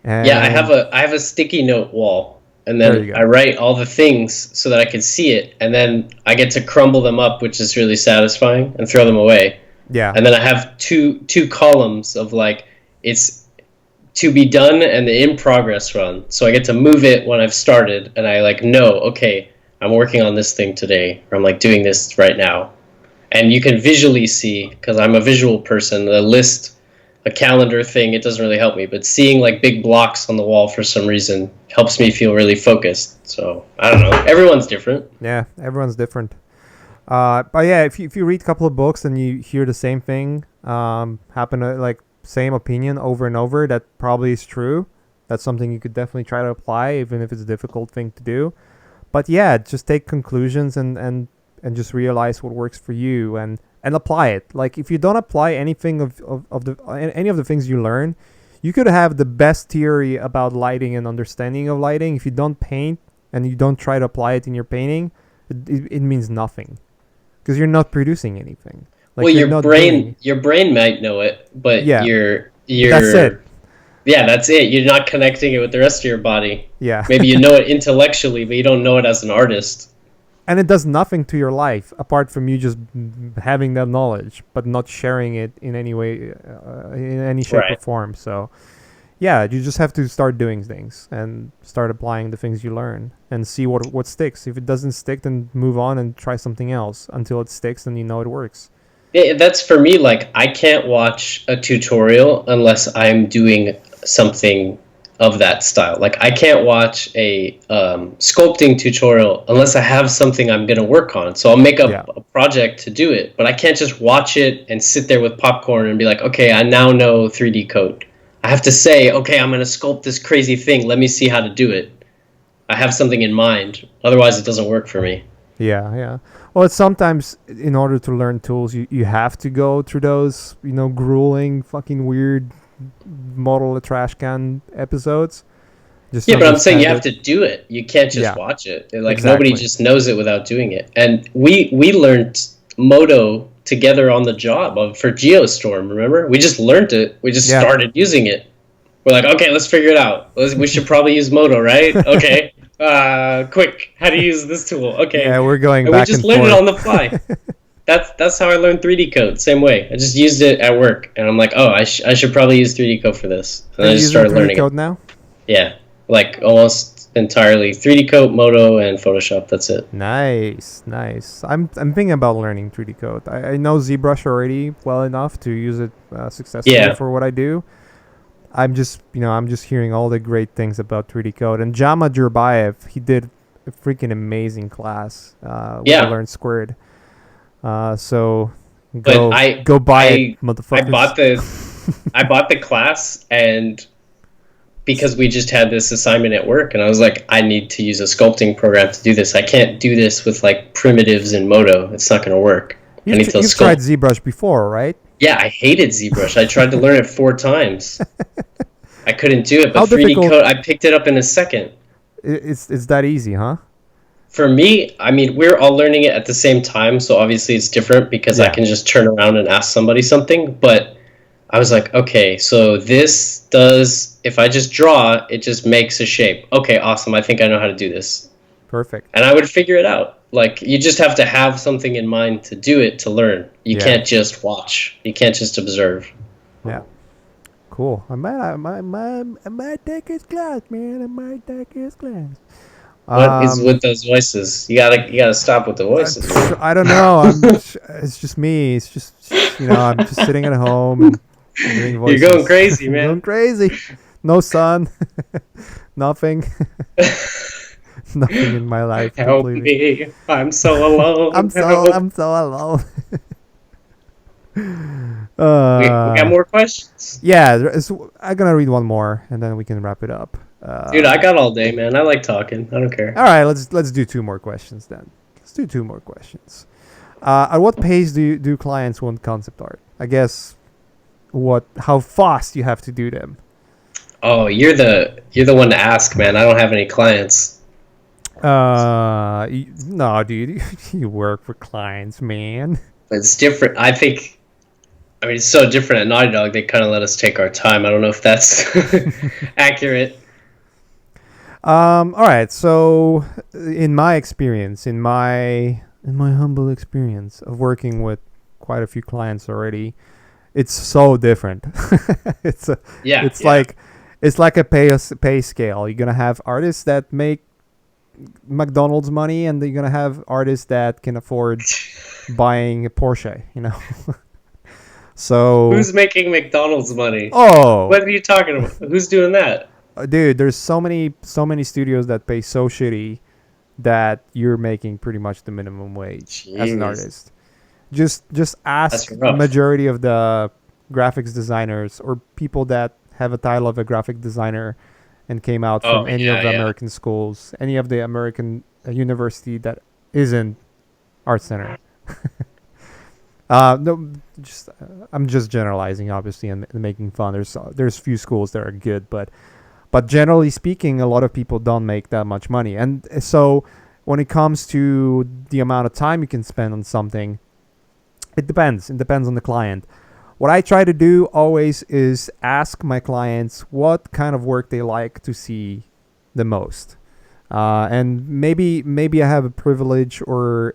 S1: And
S2: Yeah, I have a sticky note wall, and
S1: there
S2: then
S1: you
S2: I
S1: go.
S2: write all the things so that I can see it, and then I get to crumble them up, which is really satisfying, and throw them away.
S1: Yeah.
S2: And then I have two columns of like, it's to be done and the in progress run. So I get to move it when I've started, and I like know, okay, I'm working on this thing today, or I'm like doing this right now. And you can visually see, because I'm a visual person, the list a calendar thing, it doesn't really help me. But seeing like big blocks on the wall for some reason helps me feel really focused. So I don't know. Everyone's different.
S1: Yeah, everyone's different. But yeah, if you read a couple of books and you hear the same thing happen, like same opinion over and over, that probably is true. That's something you could definitely try to apply, even if it's a difficult thing to do. But yeah, just take conclusions and just realize what works for you and apply it. Like if you don't apply anything of the any of the things you learn, you could have the best theory about lighting and understanding of lighting. If you don't paint and you don't try to apply it in your painting, it means nothing because you're not producing anything. Like
S2: Well,
S1: you're not doing.
S2: your brain might know it, but
S1: Yeah,
S2: your
S1: that's it.
S2: yeah, that's it. You're not connecting it with the rest of your body.
S1: Yeah.
S2: Maybe you know it intellectually, but you don't know it as an artist.
S1: And it does nothing to your life apart from you just having that knowledge but not sharing it in any way, in any shape or
S2: Right.
S1: form. So yeah, you just have to start doing things and start applying the things you learn and see what sticks. If it doesn't stick, then move on and try something else until it sticks and you know it works.
S2: Yeah, that's for me. Like, I can't watch a tutorial unless I'm doing something of that style. Like, I can't watch a sculpting tutorial unless I have something I'm going to work on. So I'll make
S1: Yeah,
S2: a project to do it, but I can't just watch it and sit there with popcorn and be like, okay, I now know 3D code. I have to say, okay, I'm going to sculpt this crazy thing. Let me see how to do it. I have something in mind. Otherwise, it doesn't work for me.
S1: yeah. Well, it's sometimes in order to learn tools, you have to go through those, grueling, fucking weird model a trash can episodes. Just to
S2: Yeah, but I'm saying you
S1: understand
S2: have
S1: it.
S2: to do it. You can't just
S1: Yeah,
S2: watch it. Like nobody
S1: exactly.
S2: just knows it without doing it. And we learned Modo together on the job for Geostorm. Remember? We just learned it. We just
S1: Yeah.
S2: started using it. We're like, okay, let's figure it out. We should probably use Modo, right? Okay. Quick, how to use this tool?
S1: Yeah,
S2: Okay,
S1: we're going
S2: and we
S1: back
S2: just
S1: and
S2: learned it
S1: forth.
S2: on the fly. That's how I learned 3D code. Same way. I just used it at work, and I'm like, oh, I should probably use 3D code for this,
S1: Are
S2: and
S1: you
S2: I just
S1: using
S2: started
S1: 3D
S2: learning it.
S1: code now?
S2: Yeah, like almost entirely 3D Coat, Modo, and Photoshop. That's it.
S1: Nice, nice. I'm thinking about learning 3D code. I know ZBrush already well enough to use it successfully
S2: Yeah,
S1: for what I do. I'm just hearing all the great things about 3D code. And Jama Jurbayev, he did a freaking amazing class with the
S2: yeah.
S1: Learn Squared. So
S2: But
S1: go buy it,
S2: I
S1: motherfuckers.
S2: bought the class, and because we just had this assignment at work, and I was like, I need to use a sculpting program to do this. I can't do this with like primitives in Modo. It's not going to work. I need to
S1: You've tried
S2: sculpt.
S1: ZBrush before, right?
S2: Yeah, I hated ZBrush. I tried to learn it 4 times. I couldn't do it,
S1: How
S2: but 3D
S1: difficult?
S2: Code, I picked it up in a second.
S1: It's that easy, huh?
S2: For me, I mean, we're all learning it at the same time, so obviously it's different because I
S1: Yeah,
S2: can just turn around and ask somebody something. But I was like, okay, so this does, if I just draw, it just makes a shape. Okay, awesome. I think I know how to do this.
S1: perfect.
S2: And I would figure it out. Like, you just have to have something in mind to do it, to learn. You
S1: Yeah,
S2: can't just watch, you can't just observe.
S1: yeah. Cool. I might take his class, man. I might take his class.
S2: What is
S1: Um,
S2: with those voices? You gotta stop with the voices, man.
S1: I don't know. It's just me. It's just I'm just sitting at home and doing
S2: You're going
S1: voices.
S2: crazy,
S1: I'm
S2: man.
S1: going crazy. No sun. Nothing. Nothing in my life.
S2: Help
S1: Completely.
S2: me. I'm so alone. Help.
S1: I'm so alone.
S2: We got
S1: Uh,
S2: more questions?
S1: yeah. I'm gonna read one more and then we can wrap it up.
S2: Dude, I got all day, man. I like talking. I don't care.
S1: All right. Let's do two more questions then. Let's do two more questions. At what pace do clients want concept art? I guess how fast you have to do them.
S2: Oh, you're the one to ask, man. I don't have any clients.
S1: No, dude, you work for clients, man.
S2: But it's different. I mean, it's so different at Naughty Dog. They kind of let us take our time. I don't know if that's accurate.
S1: All right. So, in my experience, in my humble experience of working with quite a few clients already, it's so different. it's a,
S2: Yeah,
S1: it's
S2: yeah.
S1: like it's like a pay scale. You're gonna have artists that make McDonald's money, and you're gonna have artists that can afford buying a Porsche. So,
S2: Who's making McDonald's money?
S1: oh,
S2: What are you talking about? Who's doing that?
S1: dude, there's so many studios that pay so shitty that you're making pretty much the minimum wage as an
S2: Jeez,
S1: artist. Just
S2: that's
S1: ask
S2: rough.
S1: majority of the graphics designers or people that have a title of a graphic designer and came out
S2: Oh
S1: from any of
S2: yeah,
S1: the
S2: yeah.
S1: American schools, any of the American university that isn't art center. No, just I'm just generalizing, obviously, and making fun. There's few schools that are good, but generally speaking, a lot of people don't make that much money, and so when it comes to the amount of time you can spend on something, it depends. It depends on the client. What I try to do always is ask my clients what kind of work they like to see the most, and maybe I have a privilege or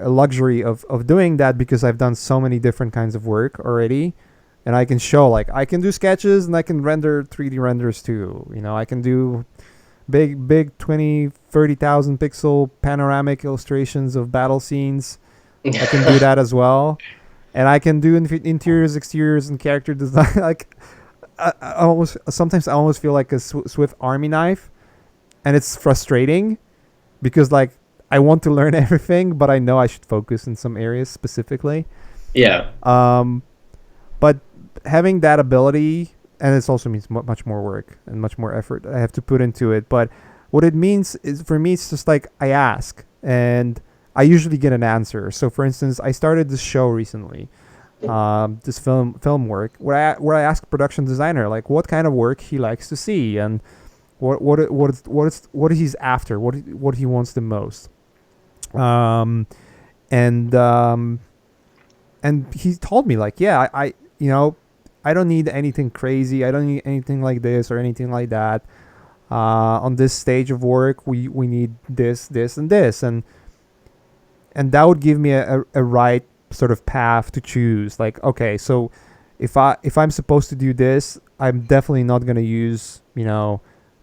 S1: a luxury of doing that because I've done so many different kinds of work already, and I can show like I can do sketches and I can render 3D renders too. I can do big 20, 30,000 pixel panoramic illustrations of battle scenes. I can do that as well, and I can do interiors, exteriors, and character design. Like I almost sometimes I almost feel like a Swift Army knife, and it's frustrating because like I want to learn everything, but I know I should focus in some areas specifically.
S2: Yeah,
S1: Um, but having that ability, and it also means much more work and much more effort I have to put into it. But what it means is for me, it's just like I ask and I usually get an answer. So, for instance, I started this show recently, this film work where I asked production designer like what kind of work he likes to see and what he's after, what he wants the most. Um, and and he told me like, yeah, I don't need anything crazy. I don't need anything like this or anything like that. On this stage of work, we need this, and this, and that would give me a right sort of path to choose. Like, okay, so if I'm supposed to do this, I'm definitely not gonna use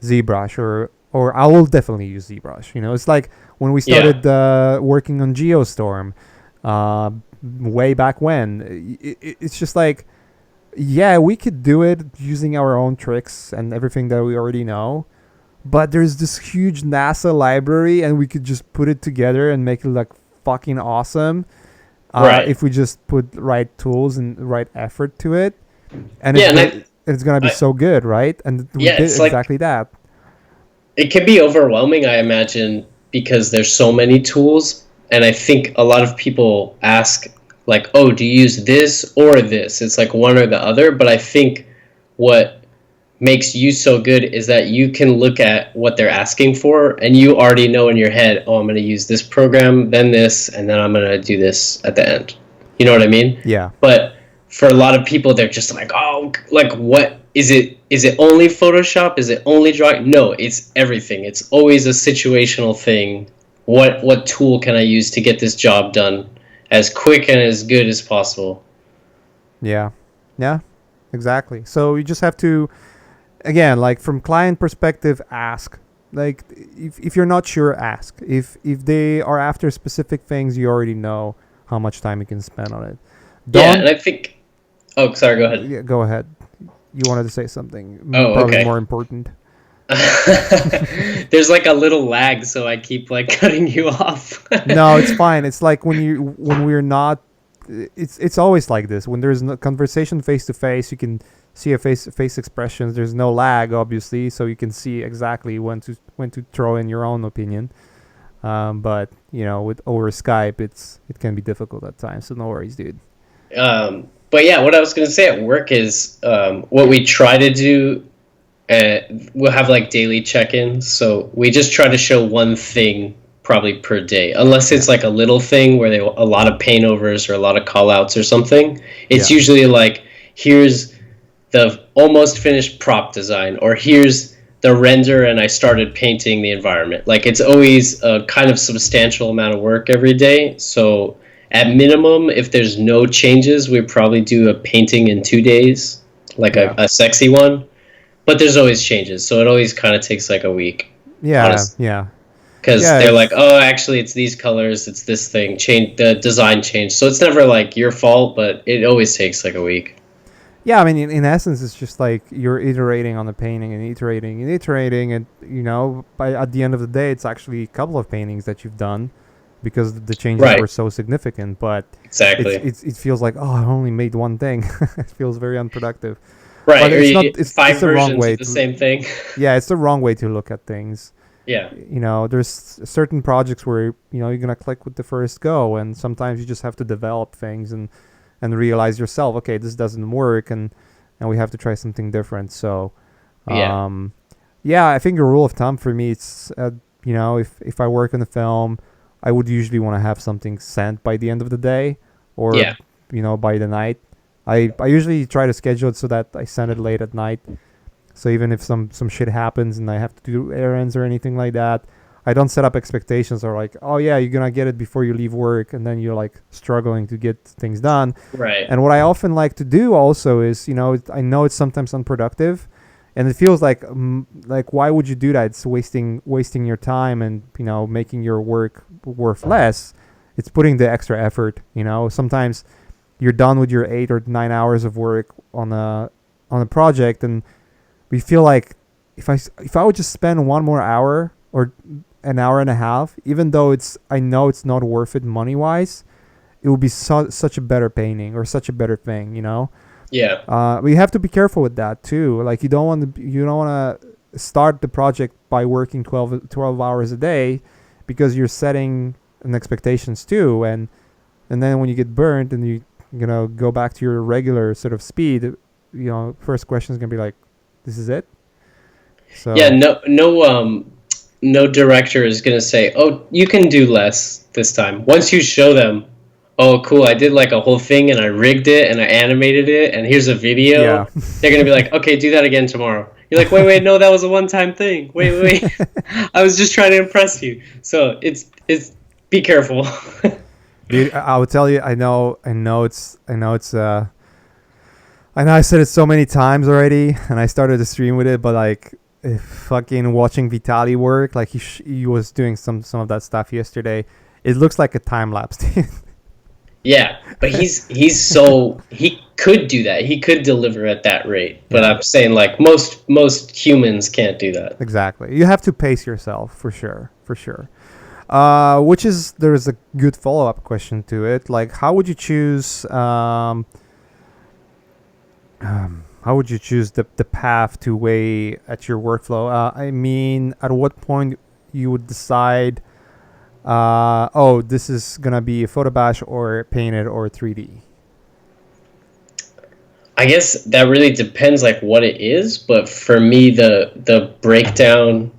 S1: ZBrush or I will definitely use ZBrush. It's like when we
S2: yeah,
S1: started working on Geostorm, uh, way back when. It's just like, yeah, we could do it using our own tricks and everything that we already know. But there's this huge NASA library, and we could just put it together and make it like fucking awesome
S2: right.
S1: if we just put right tools and right effort to it, and
S2: Yeah,
S1: it's gonna be
S2: I
S1: so good, right? And we
S2: yeah,
S1: did
S2: it's like
S1: exactly that.
S2: it can be overwhelming, I imagine, because there's so many tools, and I think a lot of people ask like, "Oh, do you use this or this?" It's like one or the other, but I think what makes you so good is that you can look at what they're asking for and you already know in your head, oh, I'm going to use this program, then this, and then I'm going to do this at the end. You know what I mean?
S1: Yeah,
S2: But for a lot of people, they're just like, oh, like what is it? Is it only Photoshop? Is it only drawing? No, it's everything. It's always a situational thing. What tool can I use to get this job done as quick and as good as possible?
S1: yeah, yeah, exactly. So you just have to, again, like from client perspective, ask. Like if you're not sure, ask. If they are after specific things, you already know how much time you can spend on it.
S2: Yeah,
S1: Don't
S2: and I think. Oh, sorry. Go ahead.
S1: Yeah, go ahead. You wanted to say something
S2: Oh,
S1: probably
S2: okay.
S1: more important.
S2: There's like a little lag, so I keep like cutting you off.
S1: No, it's fine. It's like when we're not. It's always like this. When there's no conversation face to face, you can see a face expressions. There's no lag, obviously, so you can see exactly when to throw in your own opinion. But with over Skype, it can be difficult at times. So no worries, dude.
S2: But yeah, what I was gonna say at work is what we try to do. We'll have like daily check-ins, so we just try to show one thing probably per day, unless
S1: Yeah,
S2: it's like a little thing where they a lot of paint overs or a lot of call outs or something. It's
S1: yeah,
S2: usually like here's the almost finished prop design, or here's the render and I started painting the environment. Like it's always a kind of substantial amount of work every day. So at minimum, if there's no changes, we probably do a painting in 2 days, like
S1: yeah,
S2: a sexy one. But there's always changes, so it always kind of takes like a week,
S1: yeah,
S2: honestly.
S1: yeah.
S2: because
S1: Yeah,
S2: they're like,
S1: it's
S2: oh, actually, it's these colors, it's this thing, change the design change. So it's never like your fault, but it always takes like a week.
S1: yeah. I mean, in essence, it's just like you're iterating on the painting and iterating and iterating, and by at the end of the day, it's actually a couple of paintings that you've done because the changes
S2: Right.
S1: were so significant. But
S2: Exactly.
S1: it feels like, oh, I only made one thing. It feels very unproductive. But
S2: Right. Or
S1: it's
S2: you
S1: not.
S2: get
S1: It's
S2: five
S1: the wrong
S2: versions
S1: way
S2: of the
S1: to.
S2: same thing.
S1: Yeah, it's the wrong way to look at things.
S2: Yeah.
S1: There's certain projects where you're gonna click with the first go, and sometimes you just have to develop things and realize yourself, okay, this doesn't work, and we have to try something different. So,
S2: Yeah.
S1: um, yeah, I think a rule of thumb for me, it's if I work on a film, I would usually want to have something sent by the end of the day, or
S2: Yeah.
S1: by the night. I usually try to schedule it so that I send it late at night, so even if some shit happens and I have to do errands or anything like that, I don't set up expectations or like, oh yeah, you're gonna get it before you leave work, and then you're like struggling to get things done.
S2: Right.
S1: And what I often like to do also is, I know it's sometimes unproductive, and it feels like why would you do that? It's wasting your time and making your work worth less. It's putting the extra effort. Sometimes you're done with your 8 or 9 hours of work on a project, and we feel like if I would just spend one more hour or an hour and a half, even though I know it's not worth it money wise, it would be such a better painting or such a better thing.
S2: Yeah.
S1: We have to be careful with that too. Like you don't want to start the project by working 12 hours a day because you're setting an expectations too, and then when you get burnt and you go back to your regular sort of speed, first question is gonna be like, this is it.
S2: Yeah.
S1: So
S2: No director is gonna say, "Oh, you can do less this time." Once you show them, "Oh, cool, I did like a whole thing and I rigged it and I animated it and here's a
S1: yeah.
S2: video," they're gonna be like, "Okay, do that again tomorrow." You're like, "Wait, no, that was a one-time thing. Wait. I was just trying to impress you." So it's be careful.
S1: Dude, I would tell you. I know I said it so many times already, and I started the stream with it, but like, if fucking watching Vitali work, like he was doing some of that stuff yesterday. It looks like a time lapse.
S2: Yeah, but he could do that. He could deliver at that rate. But
S1: Yeah,
S2: I'm saying like most humans can't do that.
S1: exactly. You have to pace yourself for sure, for sure. Which is there's a good follow up question to it. Like, how would you choose the path to weigh at your workflow? I mean, at what point you would decide, oh, this is gonna be a photo bash or painted or 3D?
S2: I guess that really depends like what it is, but for me the breakdown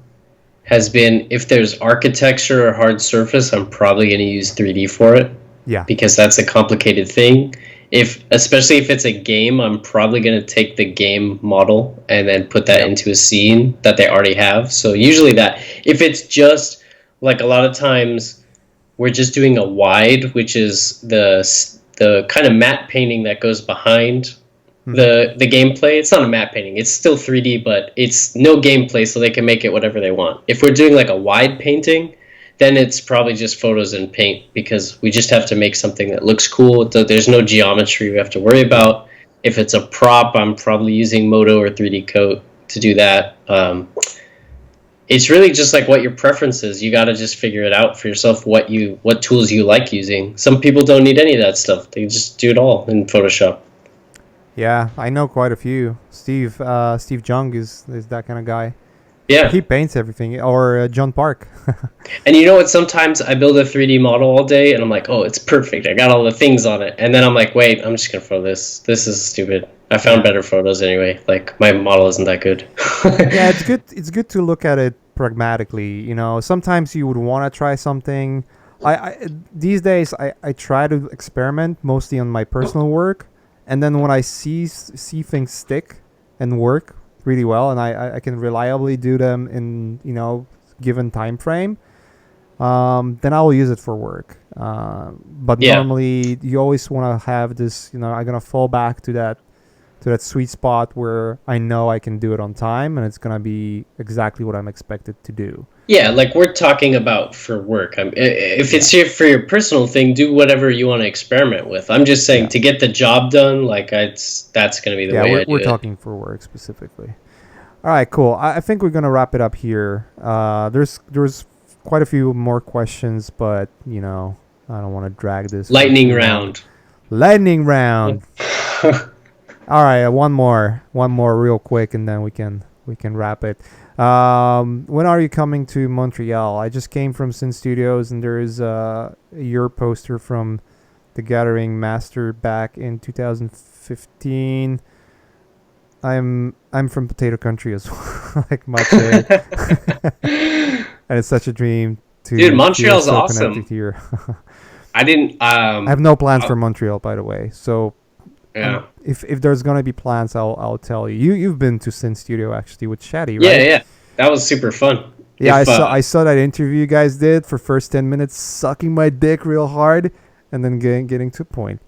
S2: has been if there's architecture or hard surface, I'm probably going to use 3D for it
S1: Yeah,
S2: because that's a complicated thing. If especially if it's a game, I'm probably going to take the game model and then put that
S1: yep,
S2: into a scene that they already have. So usually that if it's just like a lot of times we're just doing a wide, which is the kind of matte painting that goes behind
S1: mm-hmm.
S2: the gameplay. It's not a matte painting. It's still 3D, but it's no gameplay, so they can make it whatever they want. If we're doing like a wide painting, then it's probably just photos and paint because we just have to make something that looks cool. There's no geometry we have to worry about. If it's a prop, I'm probably using Moto or 3D Coat to do that. It's really just like what your preference is. You got to just figure it out for yourself. What tools you like using. Some people don't need any of that stuff. They just do it all in Photoshop.
S1: Yeah, I know quite a few. Steve Jung is that kind of guy.
S2: Yeah.
S1: He paints everything, or John Park.
S2: And you know what? Sometimes I build a 3D model all day and I'm like, oh, it's perfect. I got all the things on it. And then I'm like, wait, I'm just going to throw this. This is stupid. I found
S1: Yeah.
S2: better photos anyway. Like, my model isn't that good.
S1: Yeah, it's good. It's good to look at it pragmatically. Sometimes you would want to try something. These days I try to experiment mostly on my personal work, and then when I see things stick and work really well, and I can reliably do them in given time frame, then I will use it for work. But
S2: Yeah.
S1: normally you always want to have this. I'm gonna fall back to that sweet spot where I know I can do it on time and it's gonna be exactly what I'm expected to do.
S2: Yeah, like we're talking about for work. If
S1: Yeah,
S2: it's here for your personal thing, do whatever you want to experiment with. I'm just saying
S1: yeah,
S2: to get the job done, like that's going to be the
S1: yeah.
S2: way I do
S1: We're
S2: it.
S1: talking for work specifically. All right, cool. I think we're gonna wrap it up here. There's quite a few more questions, but I don't want to drag this for
S2: Lightning
S1: too long.
S2: round.
S1: Lightning round. All right, one more, real quick, and then we can wrap it. When are you coming to Montreal? I just came from Sin Studios, and there is your poster from the Gathering Master back in 2015. I'm from Potato Country as well, like Maciej, and it's such a dream
S2: Dude,
S1: to feel
S2: Montreal's
S1: so connected
S2: awesome.
S1: here.
S2: I didn't
S1: I have no plans
S2: uh,
S1: for Montreal, by the way. So,
S2: yeah.
S1: if there's gonna be plans, I'll tell you. You've been to Sin Studio actually with Shaddy,
S2: Yeah,
S1: right?
S2: yeah. That was super fun.
S1: Yeah, I
S2: If
S1: saw I saw that interview you guys did for first 10 minutes, sucking my dick real hard, and then getting to a point.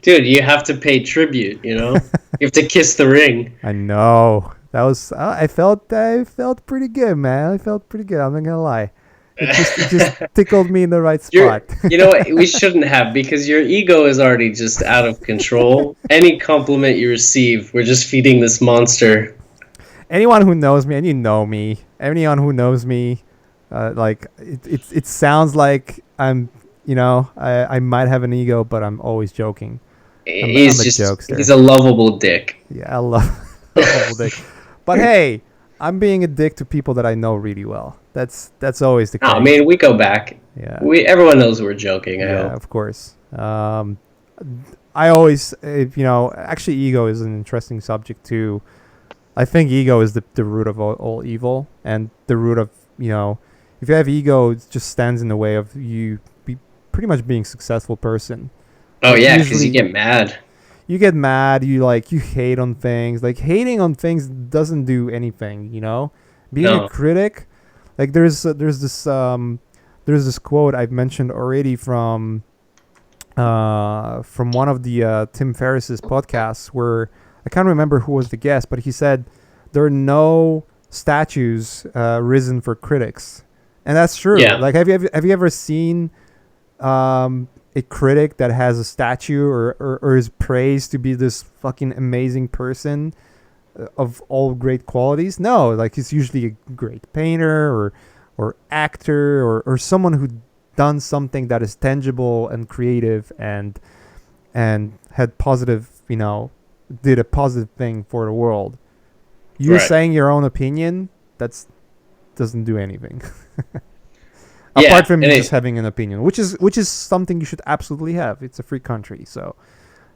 S2: dude, you have to pay tribute, you know? You have to kiss the ring.
S1: I know that was. I felt pretty good, man. I felt pretty good. I'm not gonna lie. It just tickled me in the right
S2: You're,
S1: spot.
S2: you know what? We shouldn't have because your ego is already just out of control. Any compliment you receive, we're just feeding this monster.
S1: Anyone who knows me, and you know me, anyone who knows me, like it sounds like I might have an ego, but I'm always joking. I'm a
S2: He's
S1: jokester.
S2: a lovable dick.
S1: Yeah, I love lovable dick. But hey, I'm being a dick to people that I know really well. That's always the
S2: I
S1: case.
S2: mean, we go back.
S1: Yeah,
S2: Everyone knows we're joking. I
S1: yeah,
S2: hope.
S1: of course. I always, actually, ego is an interesting subject too. I think ego is the root of all evil, and the root of if you have ego, it just stands in the way of you be pretty much being a successful person.
S2: Oh
S1: Like
S2: yeah, because you
S1: usually
S2: get mad.
S1: you get mad, you hate on things. Like hating on things doesn't do anything. Being a
S2: No.
S1: critic, like there's this quote I've mentioned already from one of the Tim Ferriss's podcasts where I can't remember who was the guest, but he said there are no statues risen for critics, and that's true.
S2: Yeah.
S1: Like, have you ever seen a critic that has a statue or is praised to be this fucking amazing person of all great qualities? No, like he's usually a great painter or actor or someone who done something that is tangible and creative and had positive, did a positive thing for the world. You
S2: Right.
S1: saying your own opinion, that's doesn't do anything. Apart
S2: Yeah,
S1: from
S2: and
S1: you just
S2: it.
S1: having an opinion, which is something you should absolutely have. It's a free country, so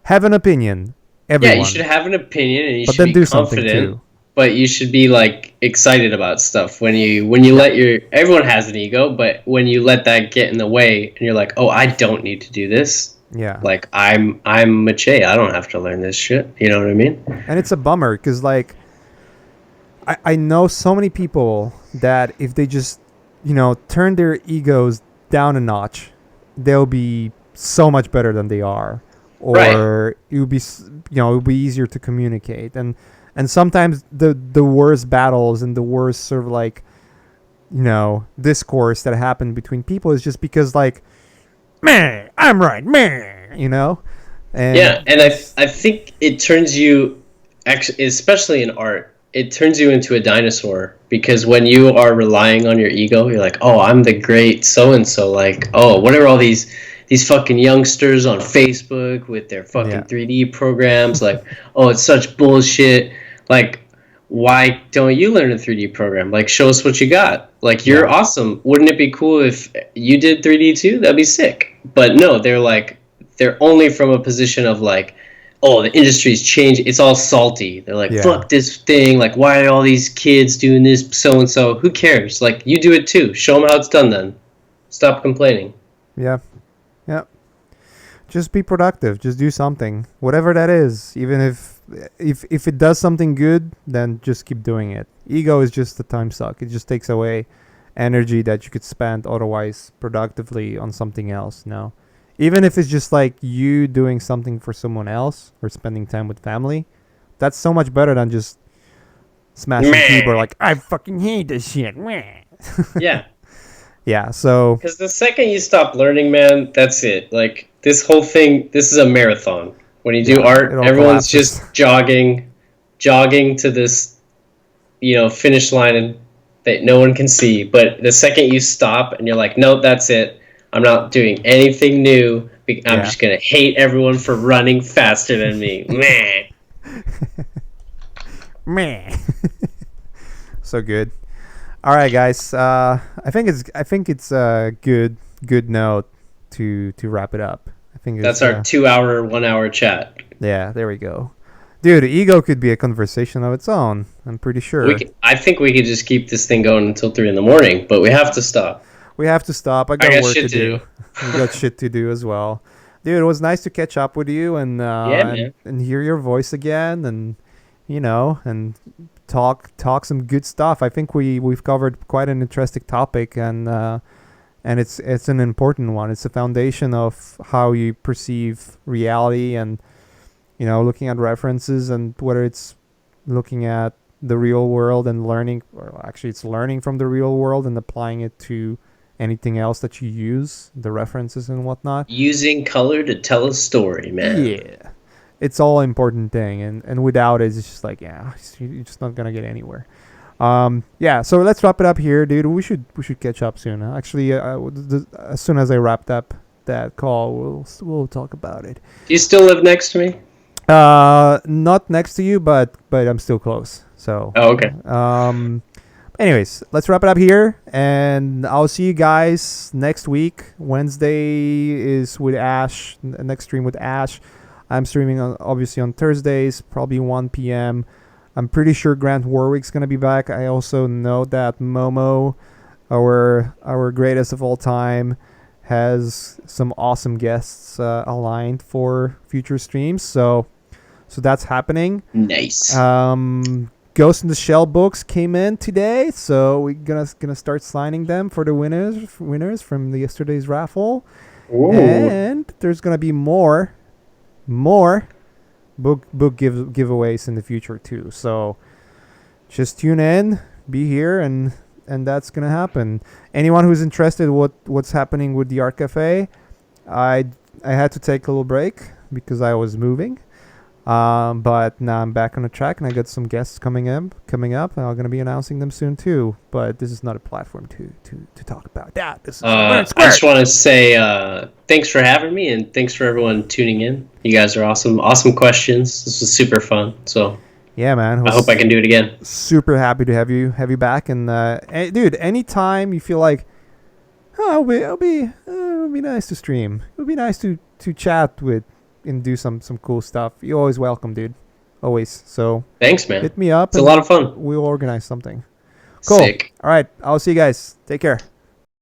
S1: have an opinion,
S2: Yeah, you should
S1: everyone,
S2: have an opinion and you
S1: but
S2: should
S1: then
S2: be
S1: do something
S2: confident,
S1: too.
S2: but you should be like excited about stuff. When you
S1: Yeah,
S2: let your everyone has an ego, but when you let that get in the way and you're like, "Oh, I don't need to do this."
S1: yeah,
S2: Like I'm Maciej. I don't have to learn this shit. You know what I mean?
S1: and it's a bummer because like I know so many people that if they just turn their egos down a notch, they'll be so much better than they are,
S2: Right.
S1: or it would be easier to communicate. And sometimes the worst battles and the worst sort of like discourse that happen between people is just because like man, I'm right, man,
S2: Yeah,
S1: and
S2: and I think it turns you, actually, especially in art, it turns you into a dinosaur because when you are relying on your ego, you're like, oh, I'm the great so and so. Like, oh, what are all these fucking youngsters on Facebook with their
S1: yeah,
S2: fucking 3D programs? Like, oh, it's such bullshit. Like, why don't you learn a 3D program? Like, show us what you got. Like, you're
S1: yeah,
S2: awesome. Wouldn't it be cool if you did 3D too? That'd be sick. But no, they're only from a position of like, oh, the industry's changed. It's all salty. They're like,
S1: yeah,
S2: fuck this thing. Like, why are all these kids doing this? So and so. Who cares? Like, you do it too. Show them how it's done. Then stop complaining.
S1: yeah, yeah. Just be productive. Just do something, whatever that is. Even if it does something good, then just keep doing it. Ego is just a time suck. It just takes away energy that you could spend otherwise productively on something else. No, even if it's just like you doing something for someone else or spending time with family, that's so much better than just smashing
S2: Meh.
S1: keyboard like I fucking hate this shit. Meh.
S2: Yeah.
S1: Yeah, so
S2: Because the second you stop learning, man, that's it. Like, this whole thing, this is a marathon. When you do
S1: yeah, it
S2: art,
S1: all
S2: everyone's
S1: collapses.
S2: just jogging to this, finish line that no one can see. But the second you stop and you're like, nope, that's it. I'm not doing anything new. I'm
S1: Yeah.
S2: just going to hate everyone for running faster than me. Meh.
S1: Meh. So good. All right, guys. I think it's a good note to wrap it up. I think
S2: That's
S1: it's
S2: our 2 hour, 1 hour chat.
S1: yeah. There we go, dude. Ego could be a conversation of its own. I'm pretty sure.
S2: I think we could just keep this thing going until 3 in the morning, but we have to stop.
S1: We have to stop. I
S2: I
S1: got
S2: got
S1: work to
S2: shit to
S1: do.
S2: do.
S1: You got shit to do as well, dude. It was nice to catch up with you and
S2: Yeah, man.
S1: and hear your voice again, and and talk some good stuff. I think we've covered quite an interesting topic, and it's an important one. It's the foundation of how you perceive reality, and looking at references, and whether it's looking at the real world and learning, or actually it's learning from the real world and applying it to anything else that you use, the references and whatnot.
S2: Using color to tell a story, man.
S1: Yeah, it's all important thing, and without it, it's just like, yeah, you're just not gonna get anywhere. Yeah, so let's wrap it up here, dude. We should catch up soon. Actually, as soon as I wrapped up that call, we'll talk about it.
S2: Do you still live next to me?
S1: Not next to you, but I'm still close. So,
S2: Oh, okay.
S1: anyways, let's wrap it up here, and I'll see you guys next week. Wednesday is with Ash. Next stream with Ash. I'm streaming obviously on Thursdays, probably 1 p.m. I'm pretty sure Grant Warwick's gonna be back. I also know that Momo, our greatest of all time, has some awesome guests aligned for future streams. So that's happening.
S2: Nice.
S1: Ghost in the Shell books came in today, so we're gonna start signing them for the winners from the yesterday's raffle.
S2: Ooh.
S1: And there's gonna be more book giveaways in the future too. So just tune in, be here, and that's gonna happen. Anyone who's interested what's happening with the Art Cafe, I had to take a little break because I was moving. But now I'm back on the track, and I got some guests coming up, and I'm gonna be announcing them soon too. But this is not a platform to talk about that. This is
S2: I just want to say thanks for having me, and thanks for everyone tuning in. You guys are awesome. Awesome questions. This was super fun. So
S1: yeah, man.
S2: I hope I can do it again.
S1: Super happy to have you back, and dude, anytime you feel like, oh, it'll be nice to stream. It would be nice to chat with and do some cool stuff. You're always welcome, dude. Always. So
S2: Thanks, man.
S1: hit me up.
S2: It's a lot of fun.
S1: We'll organize something. Cool.
S2: Sick.
S1: All right. I'll see you guys. Take care.